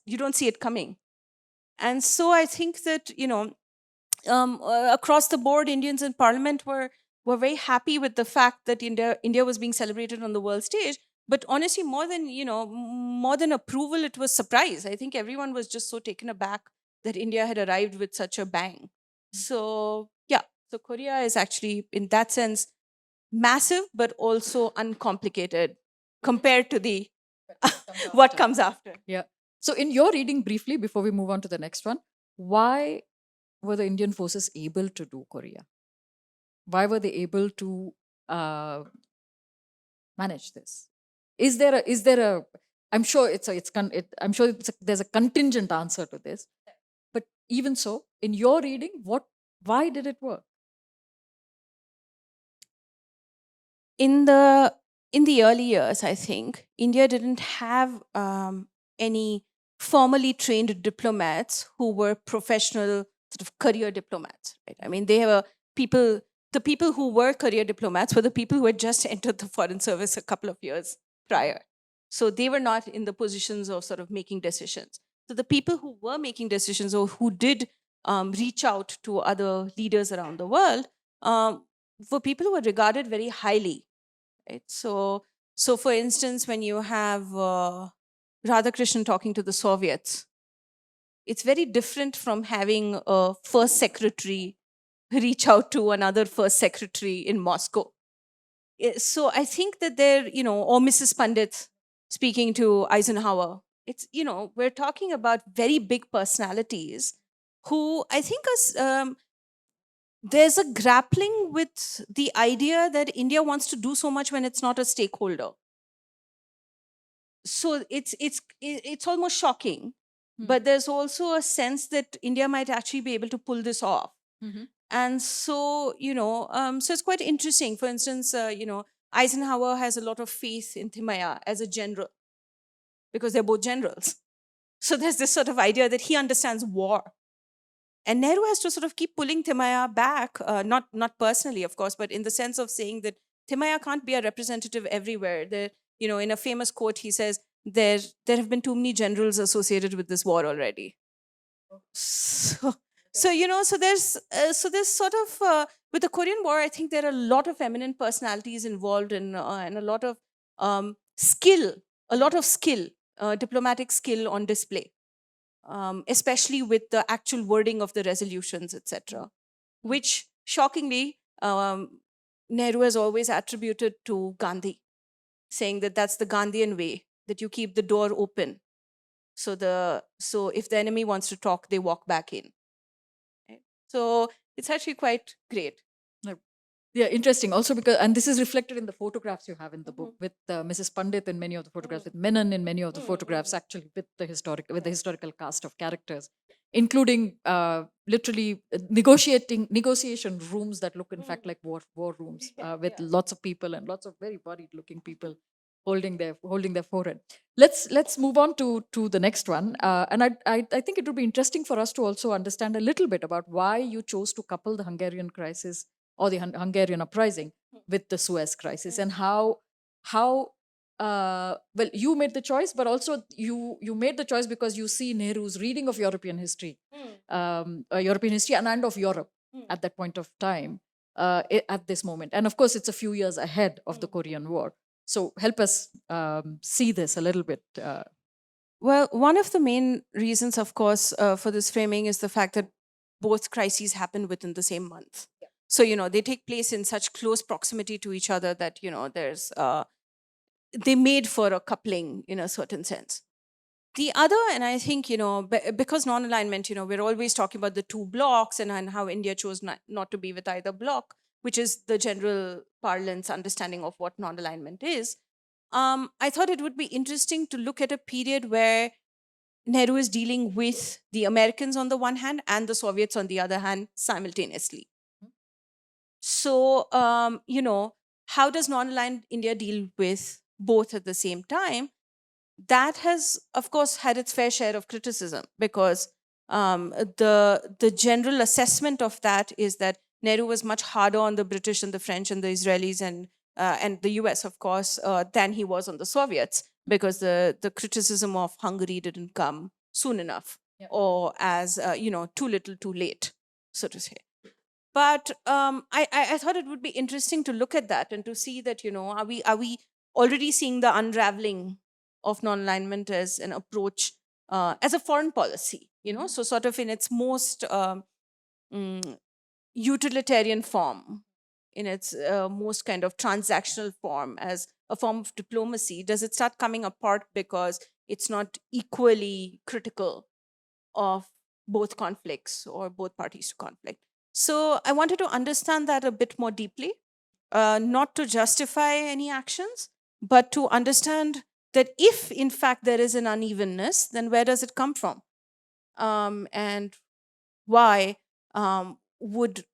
you don't see it coming. And so I think that, across the board, Indians in Parliament were very happy with the fact that India was being celebrated on the world stage. But honestly, more than approval, it was surprise. I think everyone was just so taken aback that India had arrived with such a bang. So yeah, so Korea is actually, in that sense, massive, but also uncomplicated compared to the what comes after. Yeah. So, in your reading, briefly, before we move on to the next one, why were the Indian forces able to do Korea? Why were they able to manage this? Is there a? I'm sure there's a contingent answer to this, but even so, in your reading, why did it work? In the early years, I think India didn't have any formally trained diplomats who were professional sort of career diplomats. Right? I mean, they were people. The people who were career diplomats were the people who had just entered the foreign service a couple of years prior. So they were not in the positions of sort of making decisions. So the people who were making decisions or who did reach out to other leaders around the world were people who were regarded very highly. Right? So for instance, when you have Radhakrishnan talking to the Soviets, it's very different from having a first secretary reach out to another first secretary in Moscow. So I think that or Mrs. Pandit speaking to Eisenhower, we're talking about very big personalities who I think there's a grappling with the idea that India wants to do so much when it's not a stakeholder. So it's almost shocking, but there's also a sense that India might actually be able to pull this off. And so so it's quite interesting. For instance, Eisenhower has a lot of faith in Timaya as a general because they're both generals. So there's this sort of idea that he understands war. And Nehru has to sort of keep pulling Timaya back, not personally, of course, but in the sense of saying that Timaya can't be a representative everywhere. In a famous quote, he says, there have been too many generals associated with this war already. So there's sort of with the Korean War, I think there are a lot of eminent personalities involved and a lot of skill, diplomatic skill on display. Especially with the actual wording of the resolutions, etc., which shockingly Nehru has always attributed to Gandhi, saying that that's the Gandhian way, that you keep the door open. So if the enemy wants to talk, they walk back in. Right? So it's actually quite great. Yeah, interesting. Also because, and this is reflected in the photographs you have in the book with Mrs. Pandit in many of the photographs, with Menon in many of the photographs, actually with the historical cast of characters, including literally negotiation rooms that look in fact like war rooms with lots of people and lots of very worried looking people holding their forehead. Let's move on to the next one, and I think it would be interesting for us to also understand a little bit about why you chose to couple the Hungarian crisis or the Hungarian uprising with the Suez crisis, and how well you made the choice, but also you made the choice because you see Nehru's reading of European history, and of Europe at that point of time, at this moment, and of course it's a few years ahead of the Korean War. So help us see this a little bit. Well, one of the main reasons, of course, for this framing is the fact that both crises happen within the same month. So, they take place in such close proximity to each other that, there's, they made for a coupling in a certain sense. The other, and I think, because non-alignment, we're always talking about the two blocks and how India chose not to be with either block, which is the general parlance understanding of what non-alignment is. I thought it would be interesting to look at a period where Nehru is dealing with the Americans on the one hand and the Soviets on the other hand simultaneously. So, how does non-aligned India deal with both at the same time? That has, of course, had its fair share of criticism because the general assessment of that is that Nehru was much harder on the British and the French and the Israelis and and the US, of course, than he was on the Soviets, because the criticism of Hungary didn't come soon enough, Yeah. or as too little, too late, so to say. But I thought it would be interesting to look at that and to see that, are we already seeing the unraveling of non-alignment as an approach, as a foreign policy, so sort of in its most mm, utilitarian form, in its most kind of transactional form, as a form of diplomacy? Does it start coming apart because it's not equally critical of both conflicts or both parties to conflict? So I wanted to understand that a bit more deeply, not to justify any actions, but to understand that if in fact there is an unevenness, then where does it come from? And why would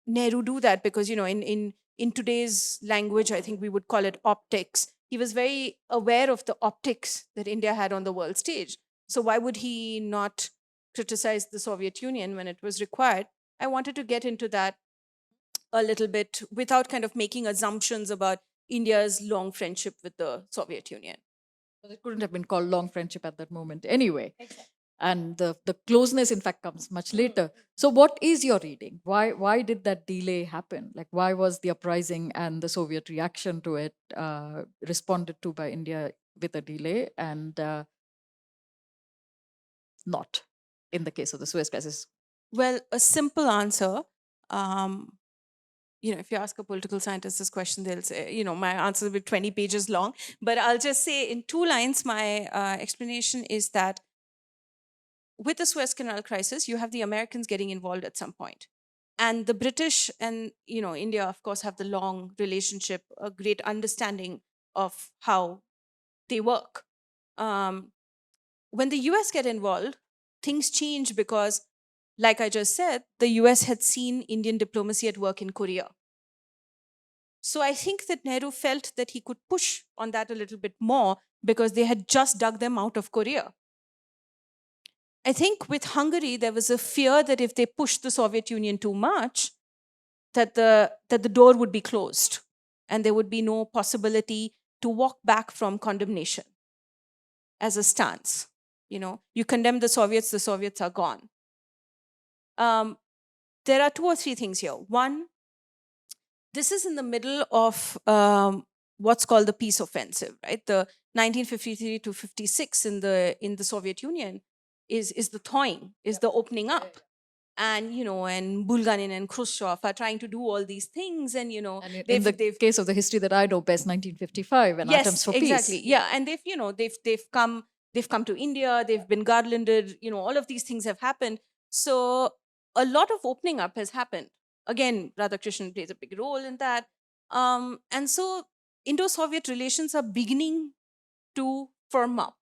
Nehru do that? Because in today's language, I think we would call it optics. He was very aware of the optics that India had on the world stage. So why would he not criticize the Soviet Union when it was required? I wanted to get into that a little bit without kind of making assumptions about India's long friendship with the Soviet Union. But it couldn't have been called long friendship at that moment anyway. And the closeness, in fact, comes much later. So what is your reading? Why did that delay happen? Like, why was the uprising and the Soviet reaction to it responded to by India with a delay, and not in the case of the Suez Crisis? Well, a simple answer. Um, if you ask a political scientist this question, they'll say, my answer will be 20 pages long. But I'll just say in 2 lines, my explanation is that with the Suez Canal crisis, you have the Americans getting involved at some point. And the British and India, of course, have the long relationship, a great understanding of how they work. When the US get involved, things change because, like I just said, the US had seen Indian diplomacy at work in Korea. So I think that Nehru felt that he could push on that a little bit more because they had just dug them out of Korea. I think with Hungary, there was a fear that if they pushed the Soviet Union too much, that the door would be closed and there would be no possibility to walk back from condemnation as a stance. You condemn the Soviets are gone. There are 2 or 3 things here. One, this is in the middle of what's called the peace offensive, right? The 1953 to 56 in the Soviet Union is the thawing, is the opening up. And and Bulganin and Khrushchev are trying to do all these things, and And in they've the case of the history that I know best, 1955, and Atoms yes, for exactly, Peace. yeah. And they've come to India, they've been garlanded, all of these things have happened. So a lot of opening up has happened. Again, Radhakrishnan plays a big role in that. And so Indo-Soviet relations are beginning to firm up.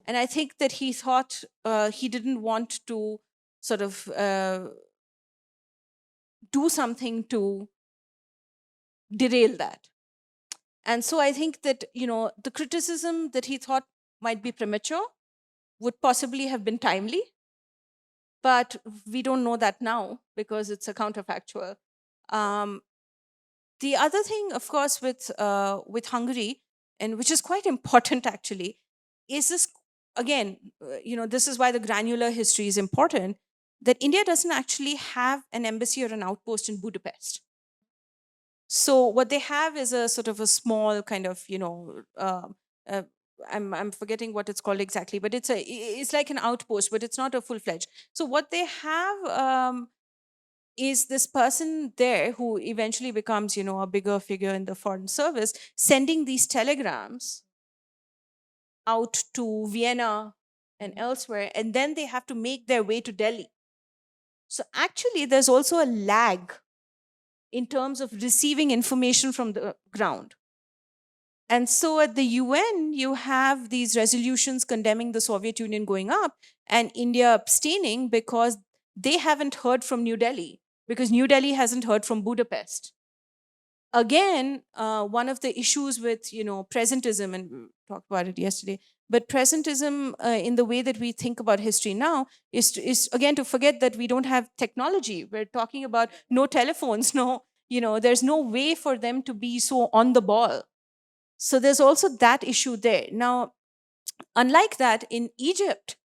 And I think that he thought he didn't want to sort of do something to derail that. And so I think that, the criticism that he thought might be premature would possibly have been timely. But we don't know that now because it's a counterfactual. The other thing, of course, with Hungary, and which is quite important actually, is this, again, this is why the granular history is important, that India doesn't actually have an embassy or an outpost in Budapest. So what they have is a sort of a small kind of, I'm forgetting what it's called exactly, but it's like an outpost, but it's not a full-fledged. So what they have is this person there who eventually becomes, a bigger figure in the foreign service, sending these telegrams out to Vienna and elsewhere, and then they have to make their way to Delhi. So actually, there's also a lag in terms of receiving information from the ground. And so at the UN, you have these resolutions condemning the Soviet Union going up and India abstaining because they haven't heard from New Delhi, because New Delhi hasn't heard from Budapest. Again, one of the issues with presentism, and we talked about it yesterday, but presentism in the way that we think about history now is again to forget that we don't have technology. We're talking about no telephones, no there's no way for them to be so on the ball. So there's also that issue there. Now, unlike that, in Egypt,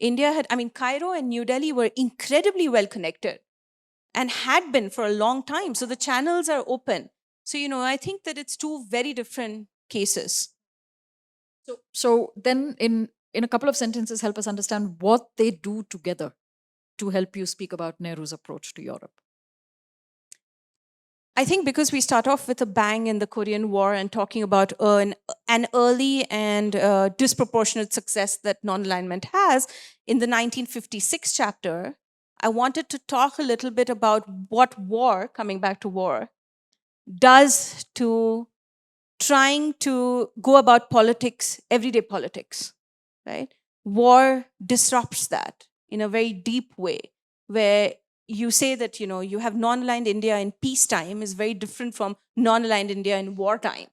Cairo and New Delhi were incredibly well connected and had been for a long time. So the channels are open. So, I think that it's two very different cases. So then, in a couple of sentences, help us understand what they do together to help you speak about Nehru's approach to Europe. I think because we start off with a bang in the Korean War and talking about an early and disproportionate success that non-alignment has, in the 1956 chapter, I wanted to talk a little bit about what war, coming back to war, does to trying to go about politics, everyday politics, right? War disrupts that in a very deep way, where you say that, you have non-aligned India in peacetime is very different from non-aligned India in wartime.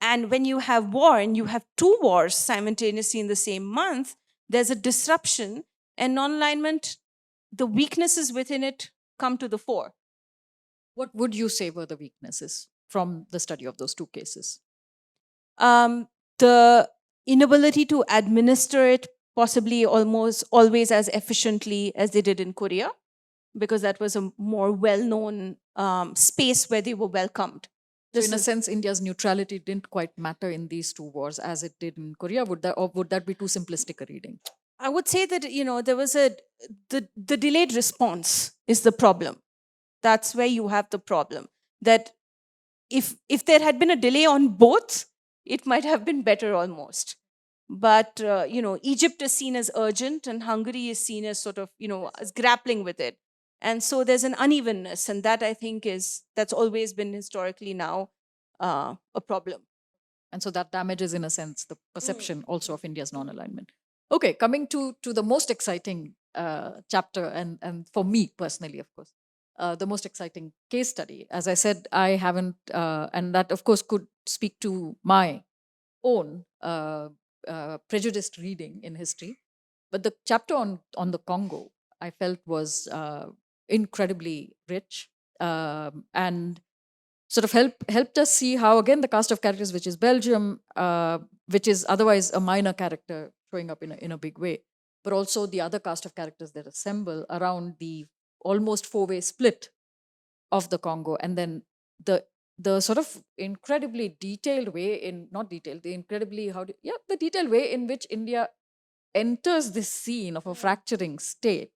And when you have war and you have two wars simultaneously in the same month, there's a disruption, and non-alignment, the weaknesses within it come to the fore. What would you say were the weaknesses from the study of those two cases? The inability to administer it possibly almost always as efficiently as they did in Korea, because that was a more well-known space where they were welcomed. So in a sense, India's neutrality didn't quite matter in these two wars as it did in Korea. Would that be too simplistic a reading? I would say that there was the delayed response is the problem. That's where you have the problem. That if there had been a delay on both, it might have been better almost. But Egypt is seen as urgent, and Hungary is seen as sort of as grappling with it. And so there's an unevenness, and that I think that's always been historically now a problem. And so that damages, in a sense, the perception also of India's non-alignment. Okay, coming to the most exciting chapter, and for me personally, of course, the most exciting case study. As I said, I haven't, and that of course could speak to my own prejudiced reading in history. But the chapter on the Congo, I felt was incredibly rich, and sort of helped us see how, again, the cast of characters, which is Belgium, which is otherwise a minor character showing up in a big way, but also the other cast of characters that assemble around the almost four-way split of the Congo, and then the sort of incredibly detailed way the detailed way in which India enters this scene of a fracturing state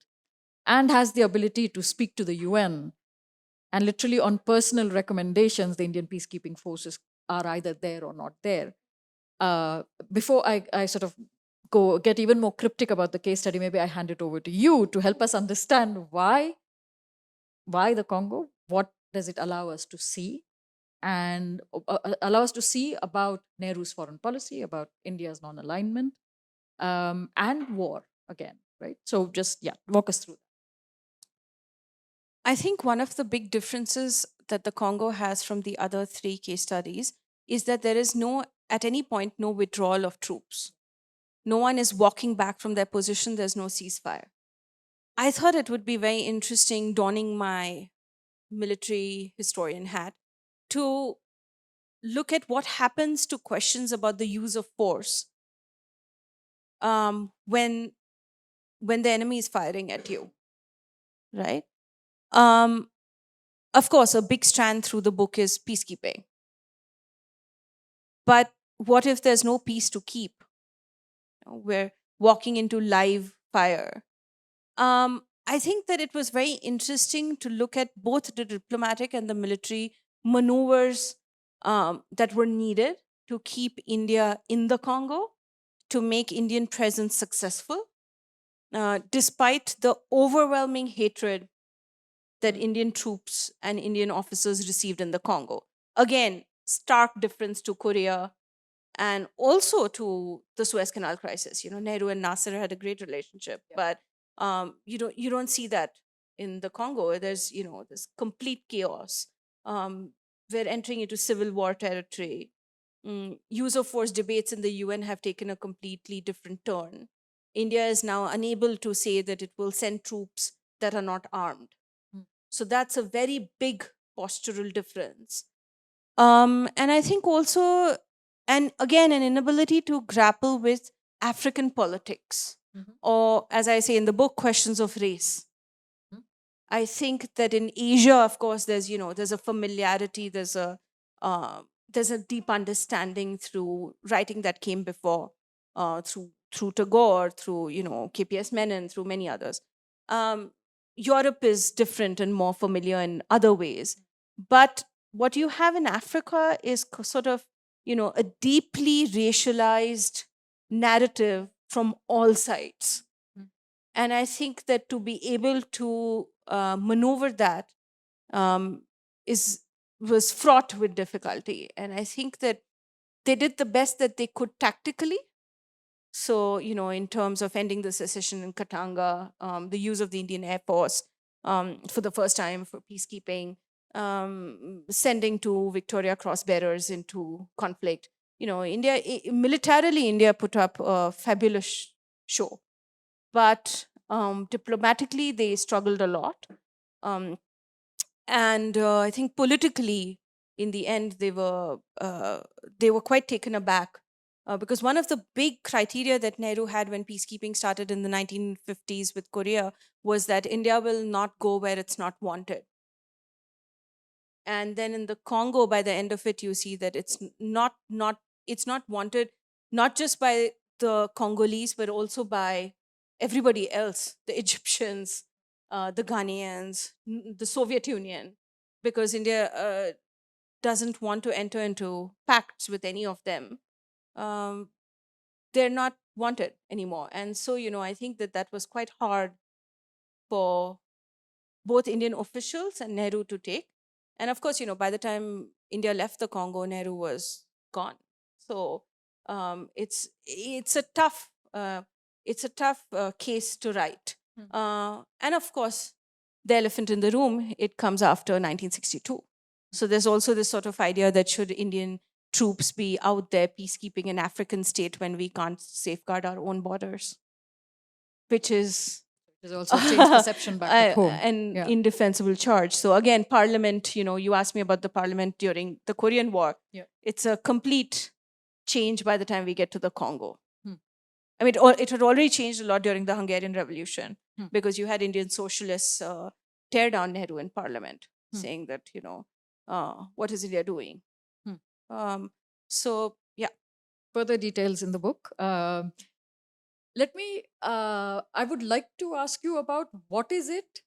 and has the ability to speak to the UN, and literally on personal recommendations, the Indian peacekeeping forces are either there or not there. Before I sort of get even more cryptic about the case study, maybe I hand it over to you to help us understand why the Congo, what does it allow us to see, and allow us to see about Nehru's foreign policy, about India's non-alignment, and war again, right? So just, walk us through that. I think one of the big differences that the Congo has from the other three case studies is that there is at any point, no withdrawal of troops. No one is walking back from their position. There's no ceasefire. I thought it would be very interesting, donning my military historian hat, to look at what happens to questions about the use of force when the enemy is firing at you, right? Of course, a big strand through the book is peacekeeping. But what if there's no peace to keep? We're walking into live fire. I think that it was very interesting to look at both the diplomatic and the military maneuvers that were needed to keep India in the Congo, to make Indian presence successful, despite the overwhelming hatred that Indian troops and Indian officers received in the Congo. Again, stark difference to Korea and also to the Suez Canal crisis. Nehru and Nasser had a great relationship, but you don't see that in the Congo. There's this complete chaos. We're entering into civil war territory. Use of force debates in the UN have taken a completely different turn. India is now unable to say that it will send troops that are not armed. So that's a very big postural difference. And I think also, and again, an inability to grapple with African politics, or as I say in the book, questions of race. I think that in Asia, of course, there's a familiarity, there's a deep understanding through writing that came before, through Tagore, through KPS Menon, through many others. Europe is different and more familiar in other ways, but what you have in Africa is sort of a deeply racialized narrative from all sides. And I think that to be able to maneuver that um, is was fraught with difficulty. And I think that they did the best that they could tactically. So, in terms of ending the secession in Katanga, the use of the Indian Air Force for the first time for peacekeeping, sending two Victoria Cross bearers into conflict. Militarily, India put up a fabulous show, but diplomatically, they struggled a lot. Um, and I think politically, in the end, they were quite taken aback because one of the big criteria that Nehru had when peacekeeping started in the 1950s with Korea was that India will not go where it's not wanted. And then in the Congo, by the end of it, you see that it's not wanted, not just by the Congolese, but also by everybody else, the Egyptians, the Ghanaians, the Soviet Union, because India doesn't want to enter into pacts with any of them. Um, they're not wanted anymore. And so, I think that was quite hard for both Indian officials and Nehru to take. And of course, by the time India left the Congo, Nehru was gone. So it's a tough case to write. And of course, the elephant in the room, it comes after 1962. So there's also this sort of idea that should Indian troops be out there peacekeeping an African state when we can't safeguard our own borders, which is There's also changed perception back at home. an Yeah. indefensible charge. So again, Parliament, you asked me about the Parliament during the Korean War. Yeah. It's a complete change by the time we get to the Congo. Hmm. I mean, it had already changed a lot during the Hungarian Revolution because you had Indian socialists tear down Nehru in Parliament, saying that, what is India doing? So, yeah. Further details in the book. Let me, I would like to ask you about what is it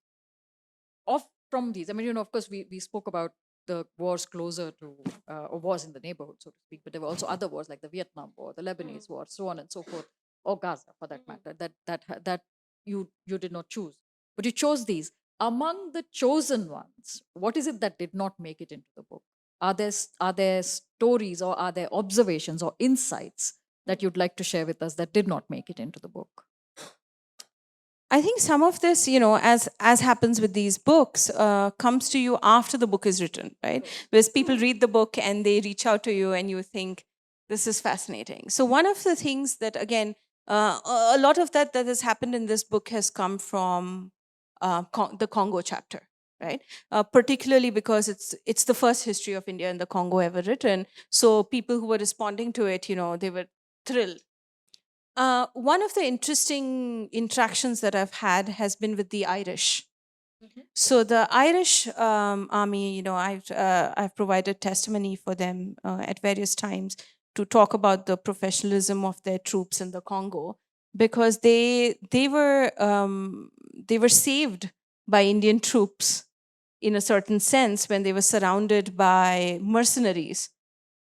from these? I mean, of course, we spoke about the wars closer to, or wars in the neighborhood, so to speak, but there were also other wars like the Vietnam War, the Lebanese War, so on and so forth, or Gaza for that matter, that you did not choose. But you chose these. Among the chosen ones, what is it that did not make it into the book? Are there stories or are there observations or insights that you'd like to share with us that did not make it into the book? I think some of this, as happens with these books, comes to you after the book is written, right? Whereas people read the book and they reach out to you and you think, this is fascinating. So one of the things that, again, a lot of that has happened in this book has come from the Congo chapter, right? Particularly because it's the first history of India and the Congo ever written. So people who were responding to it, they were thrilled. One of the interesting interactions that I've had has been with the Irish. So the Irish army, I've provided testimony for them at various times to talk about the professionalism of their troops in the Congo, because they were saved by Indian troops in a certain sense when they were surrounded by mercenaries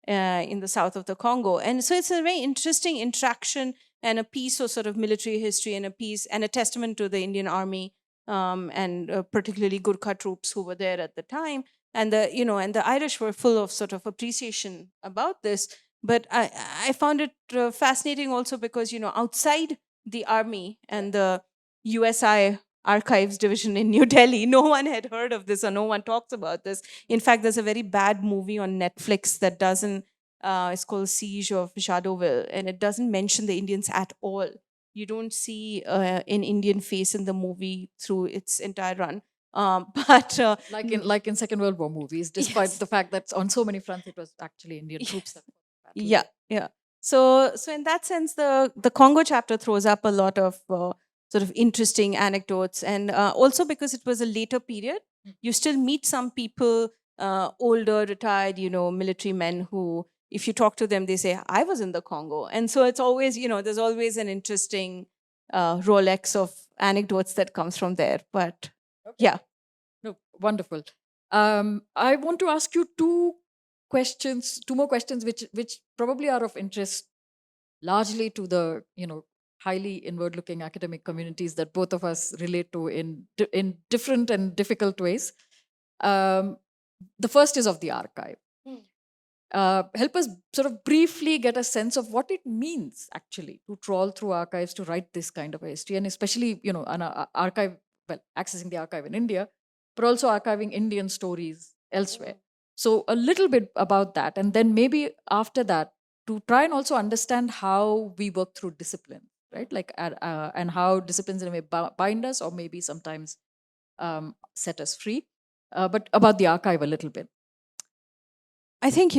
in the south of the Congo. And so it's a very interesting interaction and a piece of sort of military history and a piece and a testament to the Indian army and particularly Gurkha troops who were there at the time. And the Irish were full of sort of appreciation about this. But I found it fascinating also because, outside the army and the USI Archives Division in New Delhi, no one had heard of this or no one talks about this. In fact, there's a very bad movie on Netflix that doesn't, it's called Siege of Shadowville, and it doesn't mention the Indians at all. You don't see an Indian face in the movie through its entire run. But Like in Second World War movies, despite the fact that on so many fronts it was actually Indian troops that fought the battle. yeah, yeah. So in that sense, the Congo chapter throws up a lot of sort of interesting anecdotes, and also because it was a later period, you still meet some people, older, retired, military men who, if you talk to them, they say, "I was in the Congo," and so it's always, there's always an interesting Rolex of anecdotes that comes from there. But yeah. No, wonderful. I want to ask you two more questions, which probably are of interest largely to the highly inward-looking academic communities that both of us relate to in different and difficult ways. The first is of the archive. Help us sort of briefly get a sense of what it means actually to trawl through archives to write this kind of a history, and especially an archive, well, accessing the archive in India, but also archiving Indian stories elsewhere. So a little bit about that, and then maybe after that to try and also understand how we work through discipline, right? Like and how disciplines in a way bind us or maybe sometimes set us free. But about the archive a little bit. I think,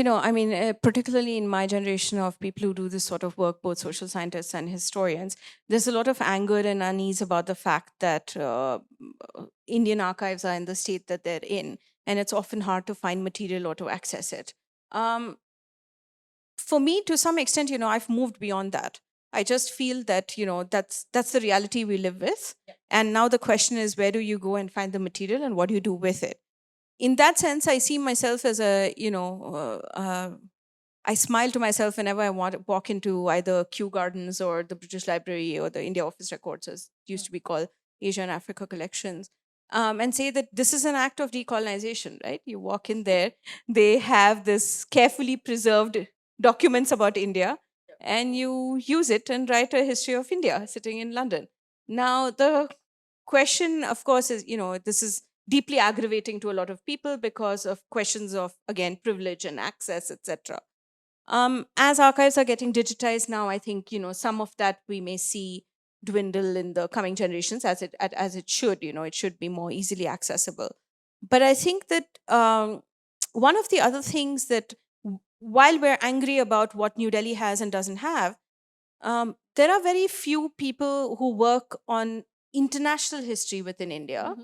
particularly in my generation of people who do this sort of work, both social scientists and historians, there's a lot of anger and unease about the fact that Indian archives are in the state that they're in, and it's often hard to find material or to access it. For me, to some extent, I've moved beyond that. I just feel that, that's the reality we live with. Yeah. And now the question is, where do you go and find the material and what do you do with it? In that sense, I see myself as I smile to myself whenever I want to walk into either Kew Gardens or the British Library or the India Office Records, as it used to be called, Asia and Africa collections, and say that this is an act of decolonization, right? You walk in there, they have this carefully preserved documents about India, and you use it and write a history of India sitting in London. Now, the question, of course, is, this is deeply aggravating to a lot of people because of questions of, again, privilege and access, etc. As archives are getting digitized now, I think some of that we may see dwindle in the coming generations, as it should. It should be more easily accessible. But I think that one of the other things that, while we're angry about what New Delhi has and doesn't have, there are very few people who work on international history within India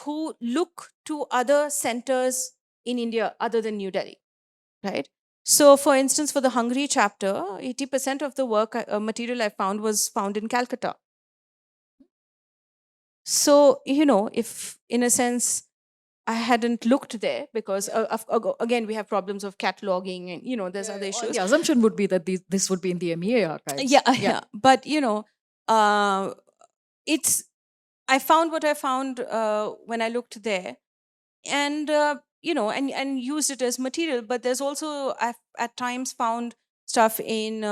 who look to other centers in India other than New Delhi, right? So, for instance, for the Hungary chapter, 80% of the work material I found was found in Calcutta. So, if in a sense I hadn't looked there, because again, we have problems of cataloging and, there's other issues. The assumption would be that this would be in the MEA archives. Yeah. But, it's, I found what I found when I looked there, and and used it as material. But there's also, I've at times found stuff in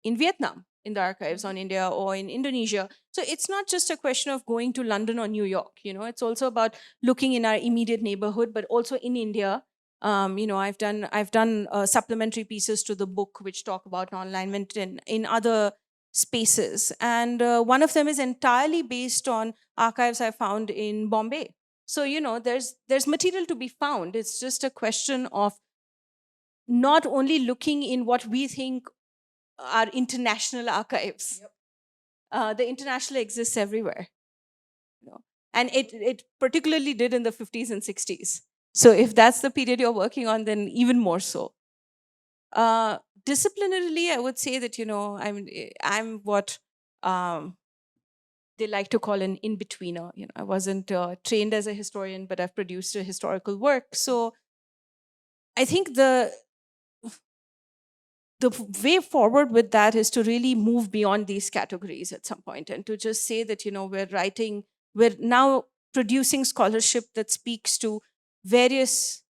Vietnam in the archives on India, or in Indonesia. So it's not just a question of going to London or New York. It's also about looking in our immediate neighborhood, but also in India. I've done supplementary pieces to the book which talk about non-alignment in other spaces, and one of them is entirely based on archives I found in Bombay. So there's material to be found. It's just a question of not only looking in what we think are international archives. Yep. The international exists everywhere, and it particularly did in the 50s and 60s. So if that's the period you're working on, then even more so. Disciplinarily, I would say that I'm what they like to call an in-betweener. I wasn't trained as a historian, but I've produced a historical work. So I think the way forward with that is to really move beyond these categories at some point, and to just say that we're now producing scholarship that speaks to various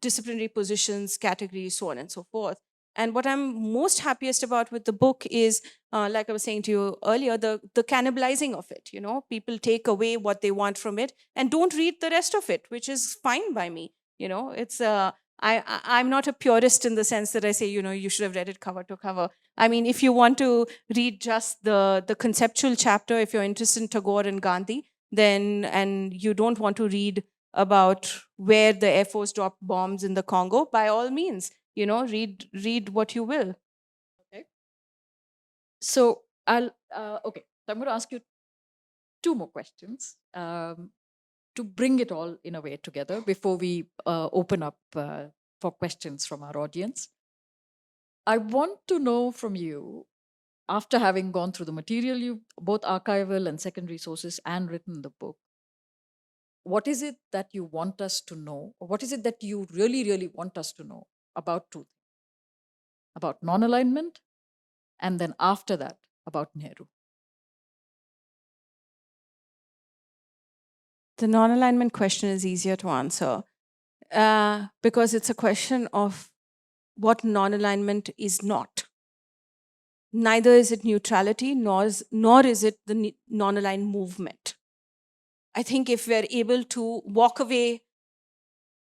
disciplinary positions, categories, so on and so forth. And what I'm most happiest about with the book is, like I was saying to you earlier, the cannibalizing of it. People take away what they want from it and don't read the rest of it, which is fine by me. It's I'm not a purist in the sense that I say, you should have read it cover to cover. I mean, if you want to read just the conceptual chapter, if you're interested in Tagore and Gandhi, then, and you don't want to read about where the Air Force dropped bombs in the Congo, by all means, read what you will. Okay. So okay. So I'm going to ask you two more questions to bring it all in a way together before we open up for questions from our audience. I want to know from you, after having gone through the material, you both archival and secondary sources, and written the book, what is it that you want us to know, or what is it that you really, really want us to know about truth, about non-alignment, and then after that, about Nehru? The non alignment question is easier to answer because it's a question of what non alignment is not. Neither is it neutrality, nor is it the non aligned movement. I think if we're able to walk away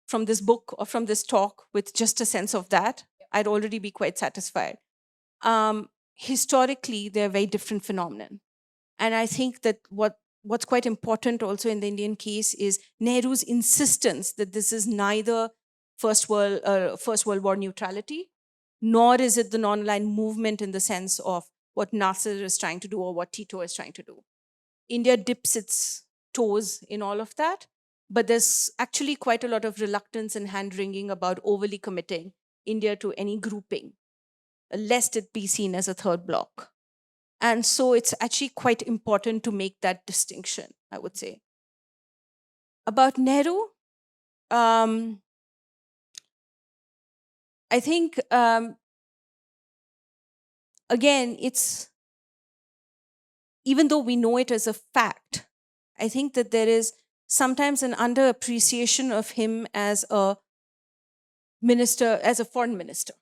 from this book or from this talk with just a sense of that, I'd already be quite satisfied. Historically, they're very different phenomenon. And I think that what's quite important also in the Indian case is Nehru's insistence that this is neither First World War neutrality, nor is it the non-aligned movement in the sense of what Nasser is trying to do or what Tito is trying to do. India dips its toes in all of that, but there's actually quite a lot of reluctance and hand-wringing about overly committing India to any grouping, lest it be seen as a third bloc. And so it's actually quite important to make that distinction, I would say. About Nehru, I think, again, it's, even though we know it as a fact, I think that there is sometimes an underappreciation of him as a minister, as a foreign minister.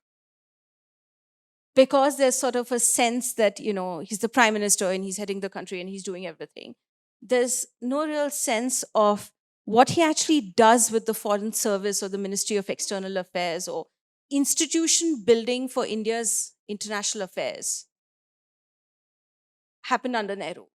Because there's sort of a sense that, he's the prime minister and he's heading the country and he's doing everything. There's no real sense of what he actually does with the Foreign Service or the Ministry of External Affairs or institution building for India's international affairs happened under Nehru.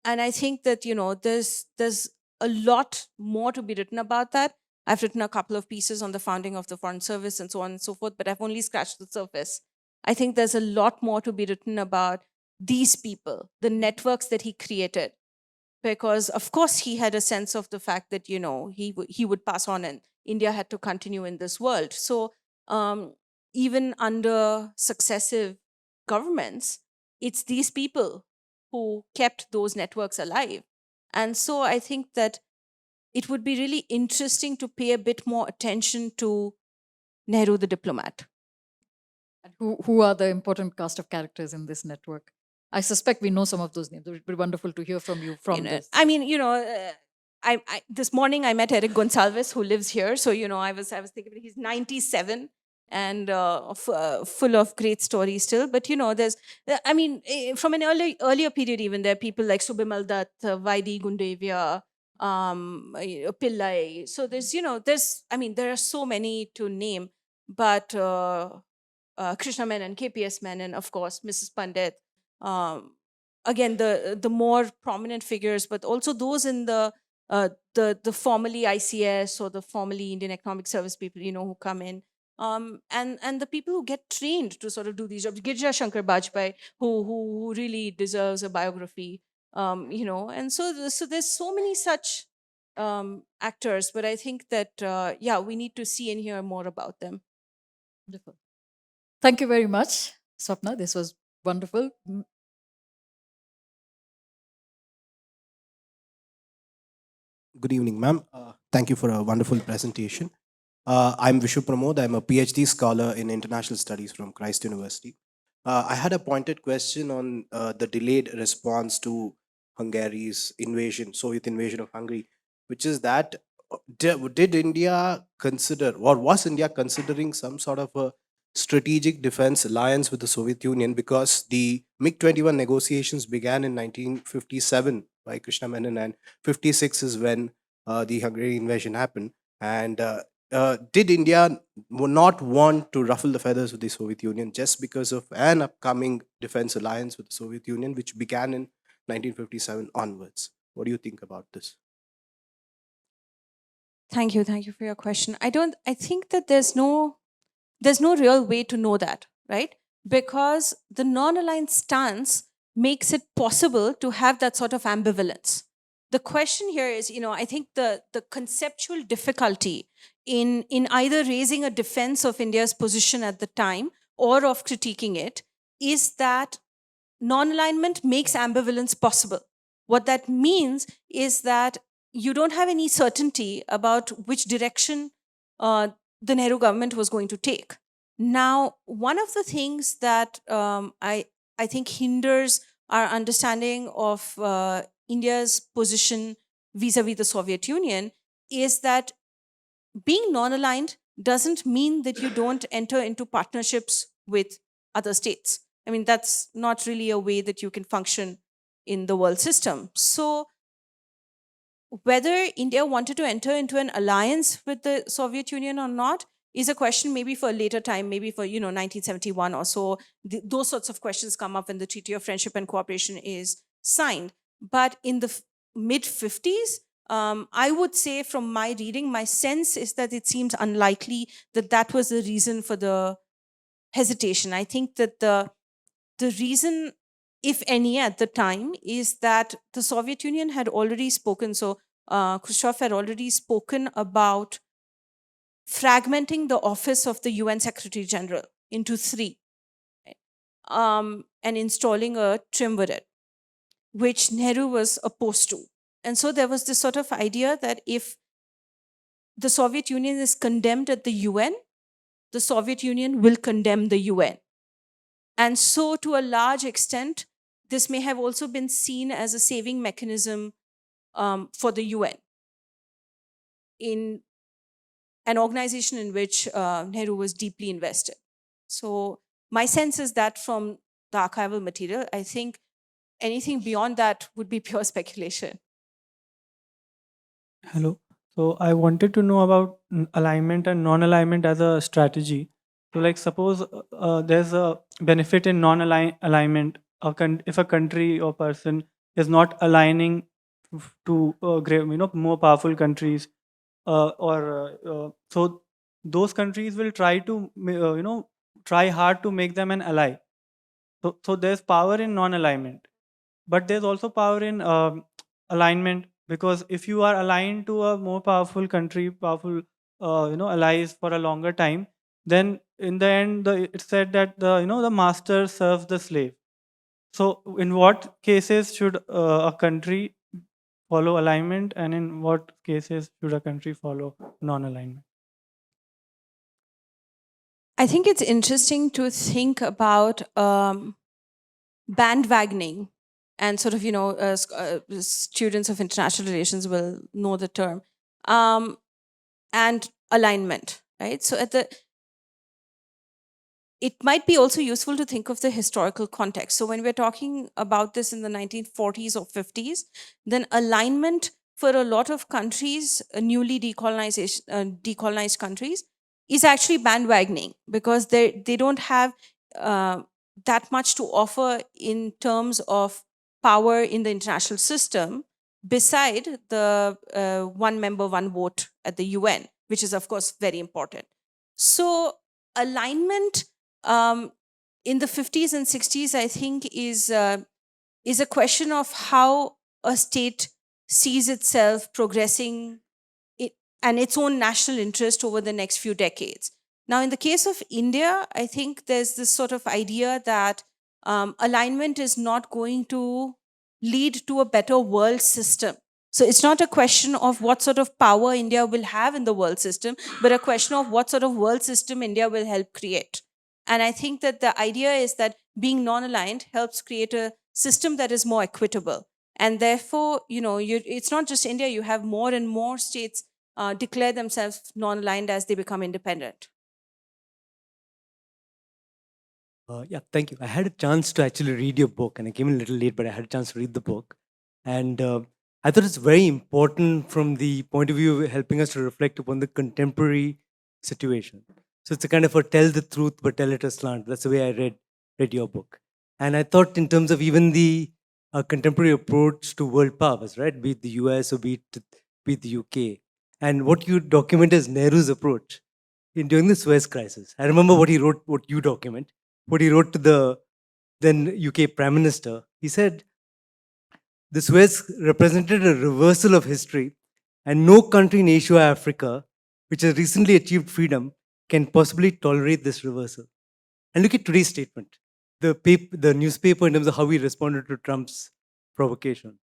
And I think that, there's a lot more to be written about that. I've written a couple of pieces on the founding of the Foreign Service and so on and so forth, but I've only scratched the surface. I think there's a lot more to be written about these people, the networks that he created, because of course he had a sense of the fact that, he would pass on and India had to continue in this world. So even under successive governments, it's these people who kept those networks alive. And so I think that it would be really interesting to pay a bit more attention to Nehru the diplomat. And who are the important cast of characters in this network? I suspect we know some of those names. It would be wonderful to hear from you from this. I mean, I this morning I met Eric Gonsalves, who lives here. So, I was thinking he's 97 and full of great stories still. But, there's, I mean, from an earlier period, even there are people like Subimal Dutt, Vaidi Gundevia, Pillai. So there are so many to name. But Krishna Menon, KPS Menon, of course, Mrs. Pandit. Again, the more prominent figures, but also those in the formerly ICS or the formerly Indian Economic Service people, who come in, and the people who get trained to sort of do these jobs. Girija Shankar Bajpai, who really deserves a biography, and so there's so many such actors, but I think that we need to see and hear more about them. Wonderful. Thank you very much, Swapna. This was wonderful. Good evening, ma'am. Thank you for a wonderful presentation. I'm Vishu Pramod. I'm a PhD scholar in international studies from Christ University. I had a pointed question on the delayed response to Hungary's invasion, Soviet invasion of Hungary, which is that did India consider, or was India considering some sort of a strategic defense alliance with the Soviet Union, because the MiG-21 negotiations began in 1957 by Krishna Menon, and 56 is when the Hungarian invasion happened. And did India not want to ruffle the feathers with the Soviet Union just because of an upcoming defense alliance with the Soviet Union, which began in 1957 onwards? What do you think about this? Thank you for your question. I think that there's no real way to know that, right? Because the non-aligned stance makes it possible to have that sort of ambivalence. The question here is, I think the conceptual difficulty in either raising a defense of India's position at the time or of critiquing it is that non-alignment makes ambivalence possible. What that means is that you don't have any certainty about which direction the Nehru government was going to take. Now, one of the things that I think hinders our understanding of India's position vis-a-vis the Soviet Union is that being non-aligned doesn't mean that you don't enter into partnerships with other states. I mean, that's not really a way that you can function in the world system. So whether India wanted to enter into an alliance with the Soviet Union or not is a question maybe for a later time, maybe for 1971 or so. Those sorts of questions come up when the Treaty of Friendship and Cooperation is signed. But in the mid 50s, I would say from my reading, my sense is that it seems unlikely that that was the reason for the hesitation. I think that the reason, if any, at the time is that the Soviet Union had already spoken. So Khrushchev had already spoken about fragmenting the office of the UN Secretary General into three, right? And installing a triumvirate, which Nehru was opposed to. And so there was this sort of idea that if the Soviet Union is condemned at the UN, the Soviet Union will condemn the UN. And so, to a large extent, this may have also been seen as a saving mechanism for the UN in an organization in which Nehru was deeply invested. So, my sense is that from the archival material, I think anything beyond that would be pure speculation. Hello. So I wanted to know about alignment and non-alignment as a strategy. So, like, suppose there's a benefit in non-alignment. If a country or person is not aligning to more powerful countries, so those countries will try to try hard to make them an ally. So there's power in non-alignment, but there's also power in alignment, because if you are aligned to a more powerful country, powerful allies for a longer time, then in the end it's said that the master serves the slave. So in what cases should a country follow alignment, and in what cases should a country follow non-alignment? I think it's interesting to think about bandwagoning, and sort of, students of international relations will know the term, and alignment, right? So it might be also useful to think of the historical context. So when we're talking about this in the 1940s or 50s, then alignment for a lot of countries, newly decolonized countries, is actually bandwagoning, because they don't have that much to offer in terms of power in the international system beside the one member, one vote at the UN, which is, of course, very important. So alignment in the 50s and 60s, I think, is a question of how a state sees itself progressing and its own national interest over the next few decades. Now, in the case of India, I think there's this sort of idea that alignment is not going to lead to a better world system. So it's not a question of what sort of power India will have in the world system, but a question of what sort of world system India will help create. And I think that the idea is that being non-aligned helps create a system that is more equitable. And therefore, it's not just India, you have more and more states declare themselves non-aligned as they become independent. Yeah, thank you. I had a chance to actually read your book, and I came in a little late, but I had a chance to read the book. And I thought it's very important from the point of view of helping us to reflect upon the contemporary situation. So it's a kind of a tell the truth, but tell it aslant. That's the way I read your book. And I thought, in terms of even the a contemporary approach to world powers, right? Be it the US or be it the UK. And what you document is Nehru's approach during the Suez crisis. I remember what he wrote, what you document, what he wrote to the then UK Prime Minister. He said, the Suez represented a reversal of history, and no country in Asia or Africa, which has recently achieved freedom, can possibly tolerate this reversal. And look at today's statement, the newspaper in terms of how we responded to Trump's provocation.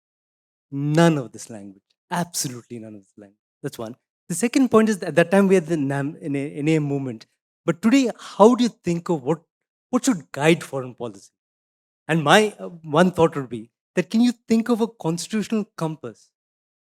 None of this language, absolutely none of this language. That's one. The second point is that at that time we had the NA movement. But today, how do you think of what should guide foreign policy? And my one thought would be that can you think of a constitutional compass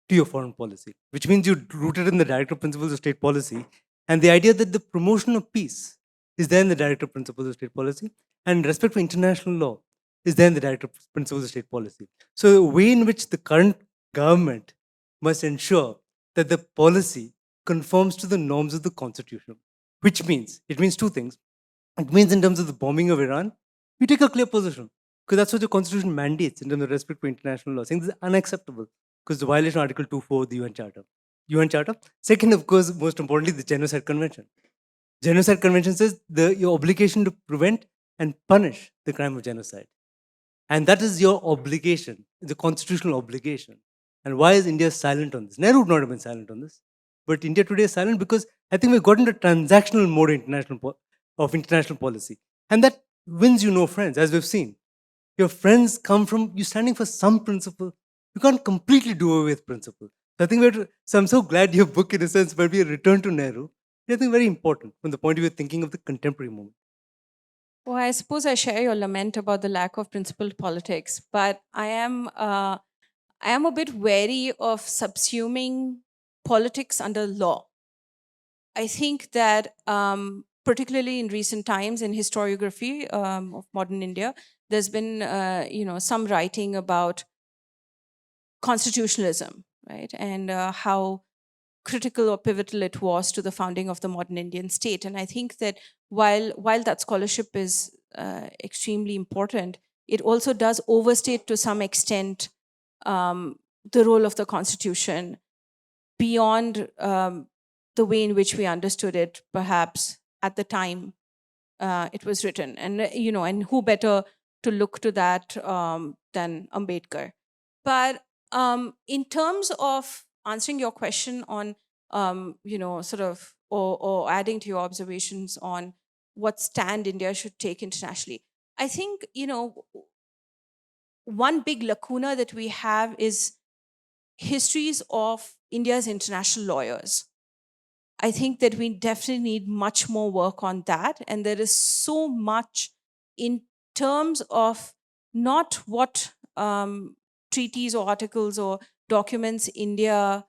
to your foreign policy, which means you rooted in the directive principles of state policy and the idea that the promotion of peace is there in the directive principles of state policy and respect for international law is there in the directive principles of state policy. So a way in which the current government must ensure that the policy conforms to the norms of the constitution, which means, it means two things. It means in terms of the bombing of Iran, you take a clear position because that's what the constitution mandates in terms of respect for international law, saying this is unacceptable because the violation of Article 2.4 of the UN Charter. UN Charter. Second, of course, most importantly, the Genocide Convention. Genocide Convention says your obligation to prevent and punish the crime of genocide. And that is your obligation, the constitutional obligation. And why is India silent on this? Nehru would not have been silent on this. But India today is silent because I think we've got into transactional mode of international policy. And that wins you no friends, as we've seen. Your friends come from you standing for some principle. You can't completely do away with principle. So I think so I'm so glad your book, in a sense, might be a return to Nehru. I think very important from the point of view of thinking of the contemporary moment. Well, I suppose I share your lament about the lack of principled politics, but I am a bit wary of subsuming politics under law. I think that particularly in recent times in historiography of modern India, there's been some writing about constitutionalism, right, and how critical or pivotal it was to the founding of the modern Indian state. And I think that while that scholarship is extremely important, it also does overstate to some extent the role of the Constitution beyond the way in which we understood it, perhaps at the time it was written. And and who better to look to that than Ambedkar? But in terms of answering your question on, sort of, or adding to your observations on what stand India should take internationally, I think, one big lacuna that we have is histories of India's international lawyers. I think that we definitely need much more work on that. And there is so much in terms of not what treaties or articles or documents India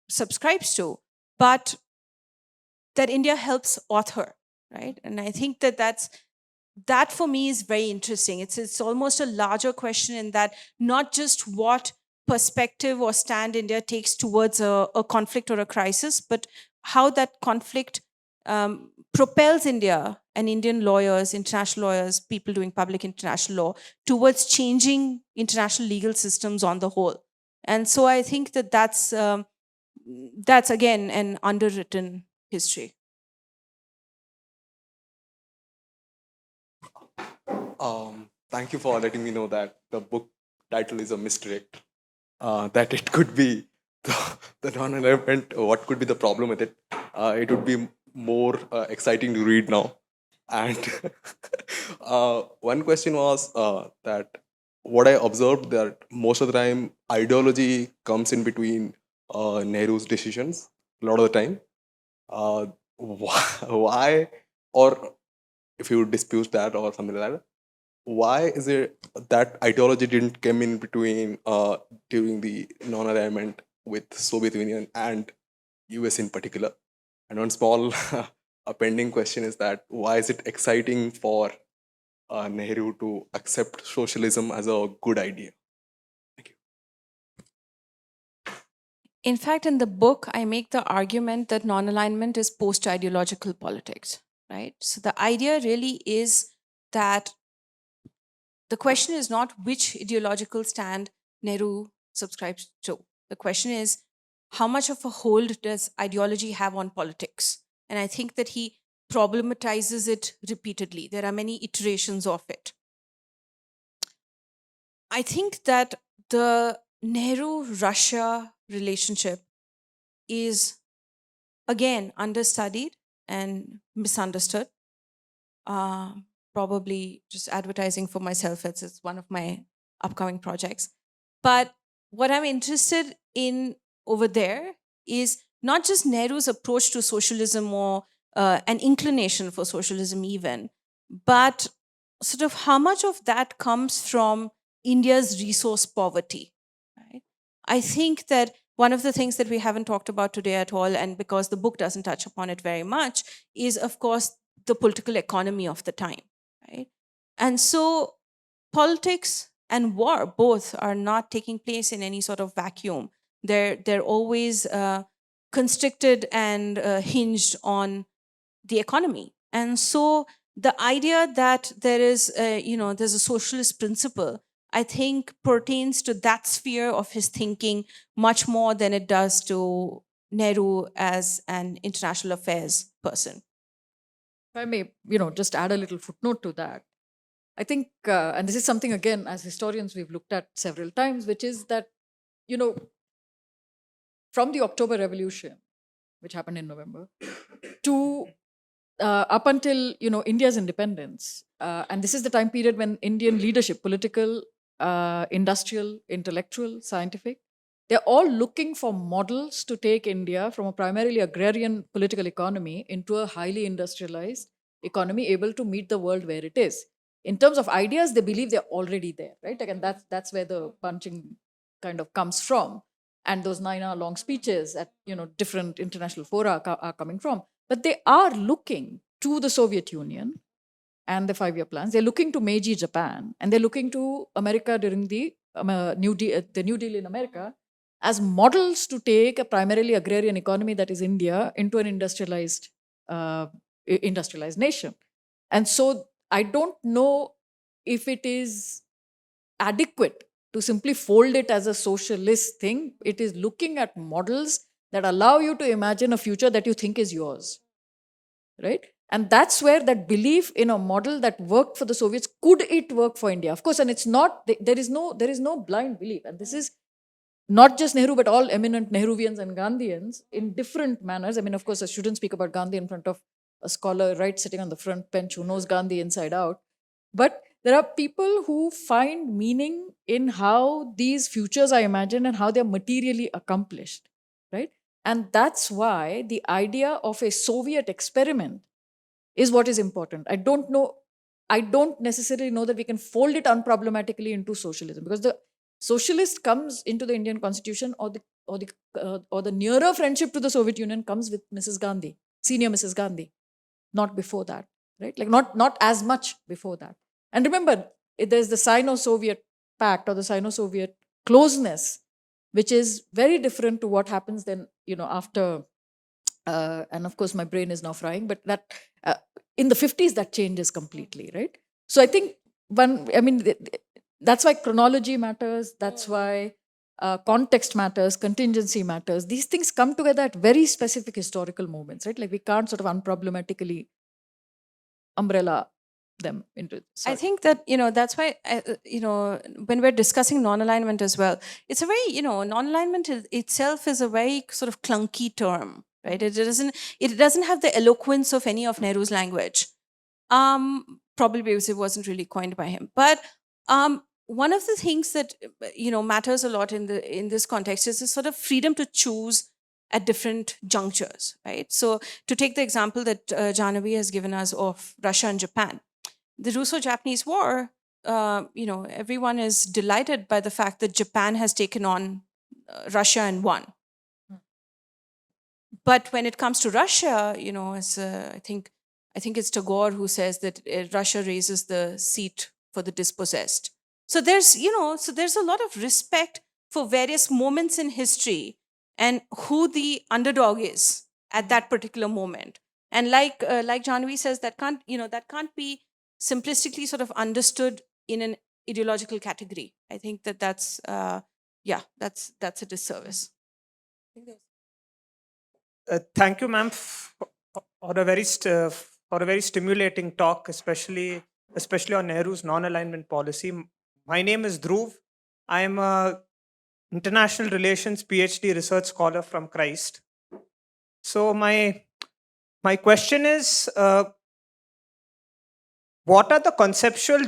subscribes to, but that India helps author, right? And I think that for me is very interesting. It's almost a larger question in that not just what perspective or stand India takes towards a conflict or a crisis, but how that conflict propels India and Indian lawyers, international lawyers, people doing public international law towards changing international legal systems on the whole. And so I think that's again an underwritten history. Thank you for letting me know that the book title is a misdirect. That it could be the non-alignment. What could be the problem with it? It would be more exciting to read now. And one question was that what I observed that most of the time ideology comes in between Nehru's decisions a lot of the time. Why, or if you dispute that or something like that, why is it that ideology didn't come in between during the non-alignment with Soviet Union and US in particular? And one small a pending question is that why is it exciting for Nehru to accept socialism as a good idea? Thank you. In fact, in the book, I make the argument that non-alignment is post-ideological politics, right? So the idea really is that the question is not which ideological stand Nehru subscribes to. The question is, how much of a hold does ideology have on politics? And I think that he problematizes it repeatedly. There are many iterations of it. I think that the Nehru-Russia relationship is, again, understudied and misunderstood. Probably just advertising for myself, it's one of my upcoming projects. But what I'm interested in over there is not just Nehru's approach to socialism or an inclination for socialism even, but sort of how much of that comes from India's resource poverty. Right? I think that one of the things that we haven't talked about today at all, and because the book doesn't touch upon it very much, is of course the political economy of the time. Right? And so politics and war both are not taking place in any sort of vacuum. They're always constricted and hinged on the economy. And so the idea that there is there's a socialist principle, I think, pertains to that sphere of his thinking much more than it does to Nehru as an international affairs person. If I may, just add a little footnote to that. I think, and this is something, again, as historians, we've looked at several times, which is that, from the October Revolution, which happened in November, to up until, India's independence, and this is the time period when Indian leadership, political, industrial, intellectual, scientific, they're all looking for models to take India from a primarily agrarian political economy into a highly industrialized economy able to meet the world where it is. In terms of ideas, they believe they're already there, right? Again, that's where the punching kind of comes from. And those 9-hour-long speeches at different international fora are coming from. But they are looking to the Soviet Union and the 5-year plans. They're looking to Meiji Japan, and they're looking to America during the New Deal in America as models to take a primarily agrarian economy that is India into an industrialized nation. And so I don't know if it is adequate to simply fold it as a socialist thing. It is looking at models that allow you to imagine a future that you think is yours, right? And that's where that belief in a model that worked for the Soviets, could it work for India? Of course, and it's not, there is no blind belief. And this is not just Nehru, but all eminent Nehruvians and Gandhians in different manners. I mean, of course, I shouldn't speak about Gandhi in front of a scholar right sitting on the front bench who knows Gandhi inside out. But there are people who find meaning in how these futures are imagined and how they're materially accomplished, right? And that's why the idea of a Soviet experiment is what is important. I don't necessarily know that we can fold it unproblematically into socialism, because the socialist comes into the Indian constitution, or the nearer friendship to the Soviet Union comes with Mrs. Gandhi, senior Mrs. Gandhi, not before that, right? Like not as much before that. And remember, there's the Sino-Soviet pact or the Sino-Soviet closeness, which is very different to what happens then, after. And of course, my brain is now frying, but that in the 50s, that changes completely, right? So I think that's why chronology matters. That's why context matters, contingency matters. These things come together at very specific historical moments, right? Like we can't sort of unproblematically umbrella them into. I think that, that's why, when we're discussing non-alignment as well, it's a very, non-alignment itself is a very sort of clunky term, right? It doesn't have the eloquence of any of Nehru's language, probably because it wasn't really coined by him. But one of the things that, matters a lot in this context is this sort of freedom to choose at different junctures, right? So to take the example that Jahnavi has given us of Russia and Japan, the Russo-Japanese War, everyone is delighted by the fact that Japan has taken on Russia and won. But when it comes to Russia, I think it's Tagore who says that Russia raises the seat for the dispossessed. So there's a lot of respect for various moments in history and who the underdog is at that particular moment. And like Jahnavi says, that can't be simplistically sort of understood in an ideological category. I think that that's a disservice. Thank you, ma'am, for a very stimulating talk, especially on Nehru's non-alignment policy. My name is Dhruv. I am a international relations PhD research scholar from Christ. So my question is, what are the conceptual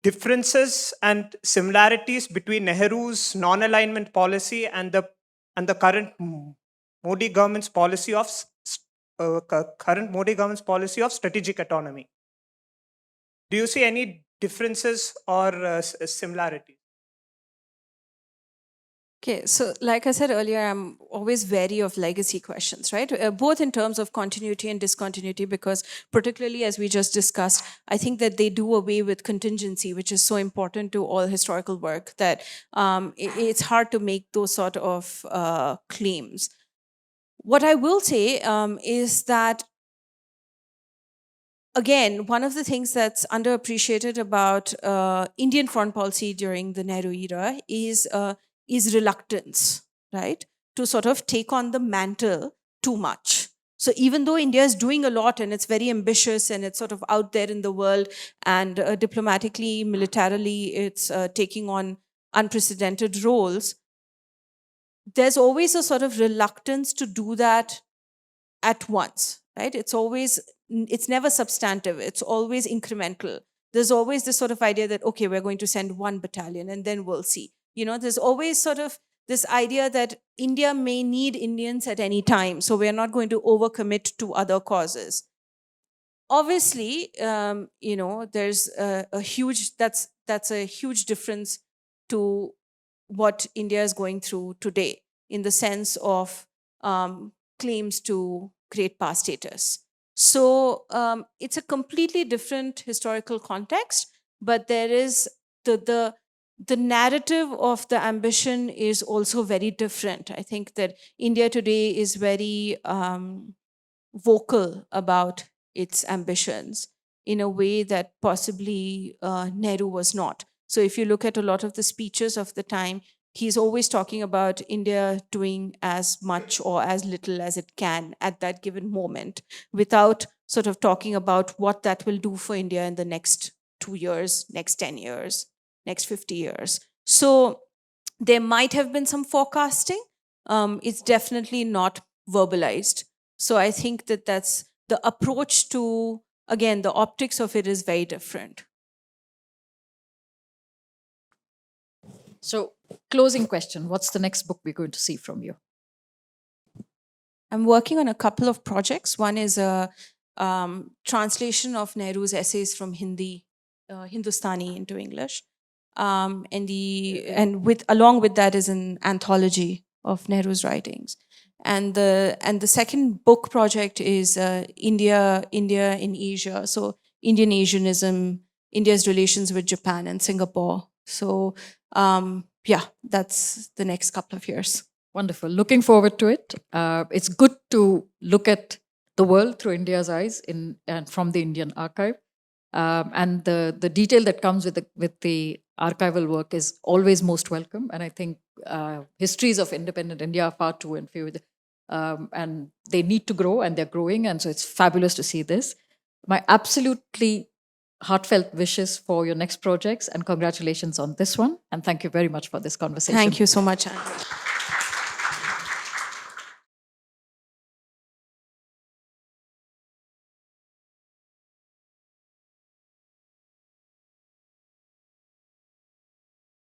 differences and similarities between Nehru's non-alignment policy and the current Modi government's policy of strategic autonomy? Do you see any differences or similarities? Okay, so like I said earlier, I'm always wary of legacy questions, right? Both in terms of continuity and discontinuity, because particularly as we just discussed, I think that they do away with contingency, which is so important to all historical work, that it's hard to make those sort of claims. What I will say is that, again, one of the things that's underappreciated about Indian foreign policy during the Nehru era is reluctance, right, to sort of take on the mantle too much. So even though India is doing a lot and it's very ambitious and it's sort of out there in the world, and diplomatically, militarily, it's taking on unprecedented roles, there's always a sort of reluctance to do that at once, right? It's never substantive. It's always incremental. There's always this sort of idea that, okay, we're going to send 1 battalion and then we'll see. There's always sort of this idea that India may need Indians at any time, so we're not going to overcommit to other causes. Obviously, there's a huge, that's a huge difference to what India is going through today, in the sense of claims to great power status. So it's a completely different historical context, but there is the narrative of the ambition is also very different. I think that India today is very vocal about its ambitions in a way that possibly Nehru was not. So if you look at a lot of the speeches of the time, he's always talking about India doing as much or as little as it can at that given moment, without sort of talking about what that will do for India in the next 2 years, next 10 years, next 50 years. So there might have been some forecasting. It's definitely not verbalized. So I think that that's the approach to, again, the optics of it is very different. So, closing question, what's the next book we're going to see from you? I'm working on a couple of projects. One is a translation of Nehru's essays from Hindustani into English. Along with that is an anthology of Nehru's writings. And the second book project is India in Asia. So Indian Asianism, India's relations with Japan and Singapore. So that's the next couple of years. Wonderful. Looking forward to it. It's good to look at the world through India's eyes and from the Indian archive. And the detail that comes with the archival work is always most welcome. And I think histories of independent India are far too and few. And they need to grow, and they're growing. And so it's fabulous to see this. My absolutely heartfelt wishes for your next projects, and congratulations on this one. And thank you very much for this conversation. Thank you so much, Andrew.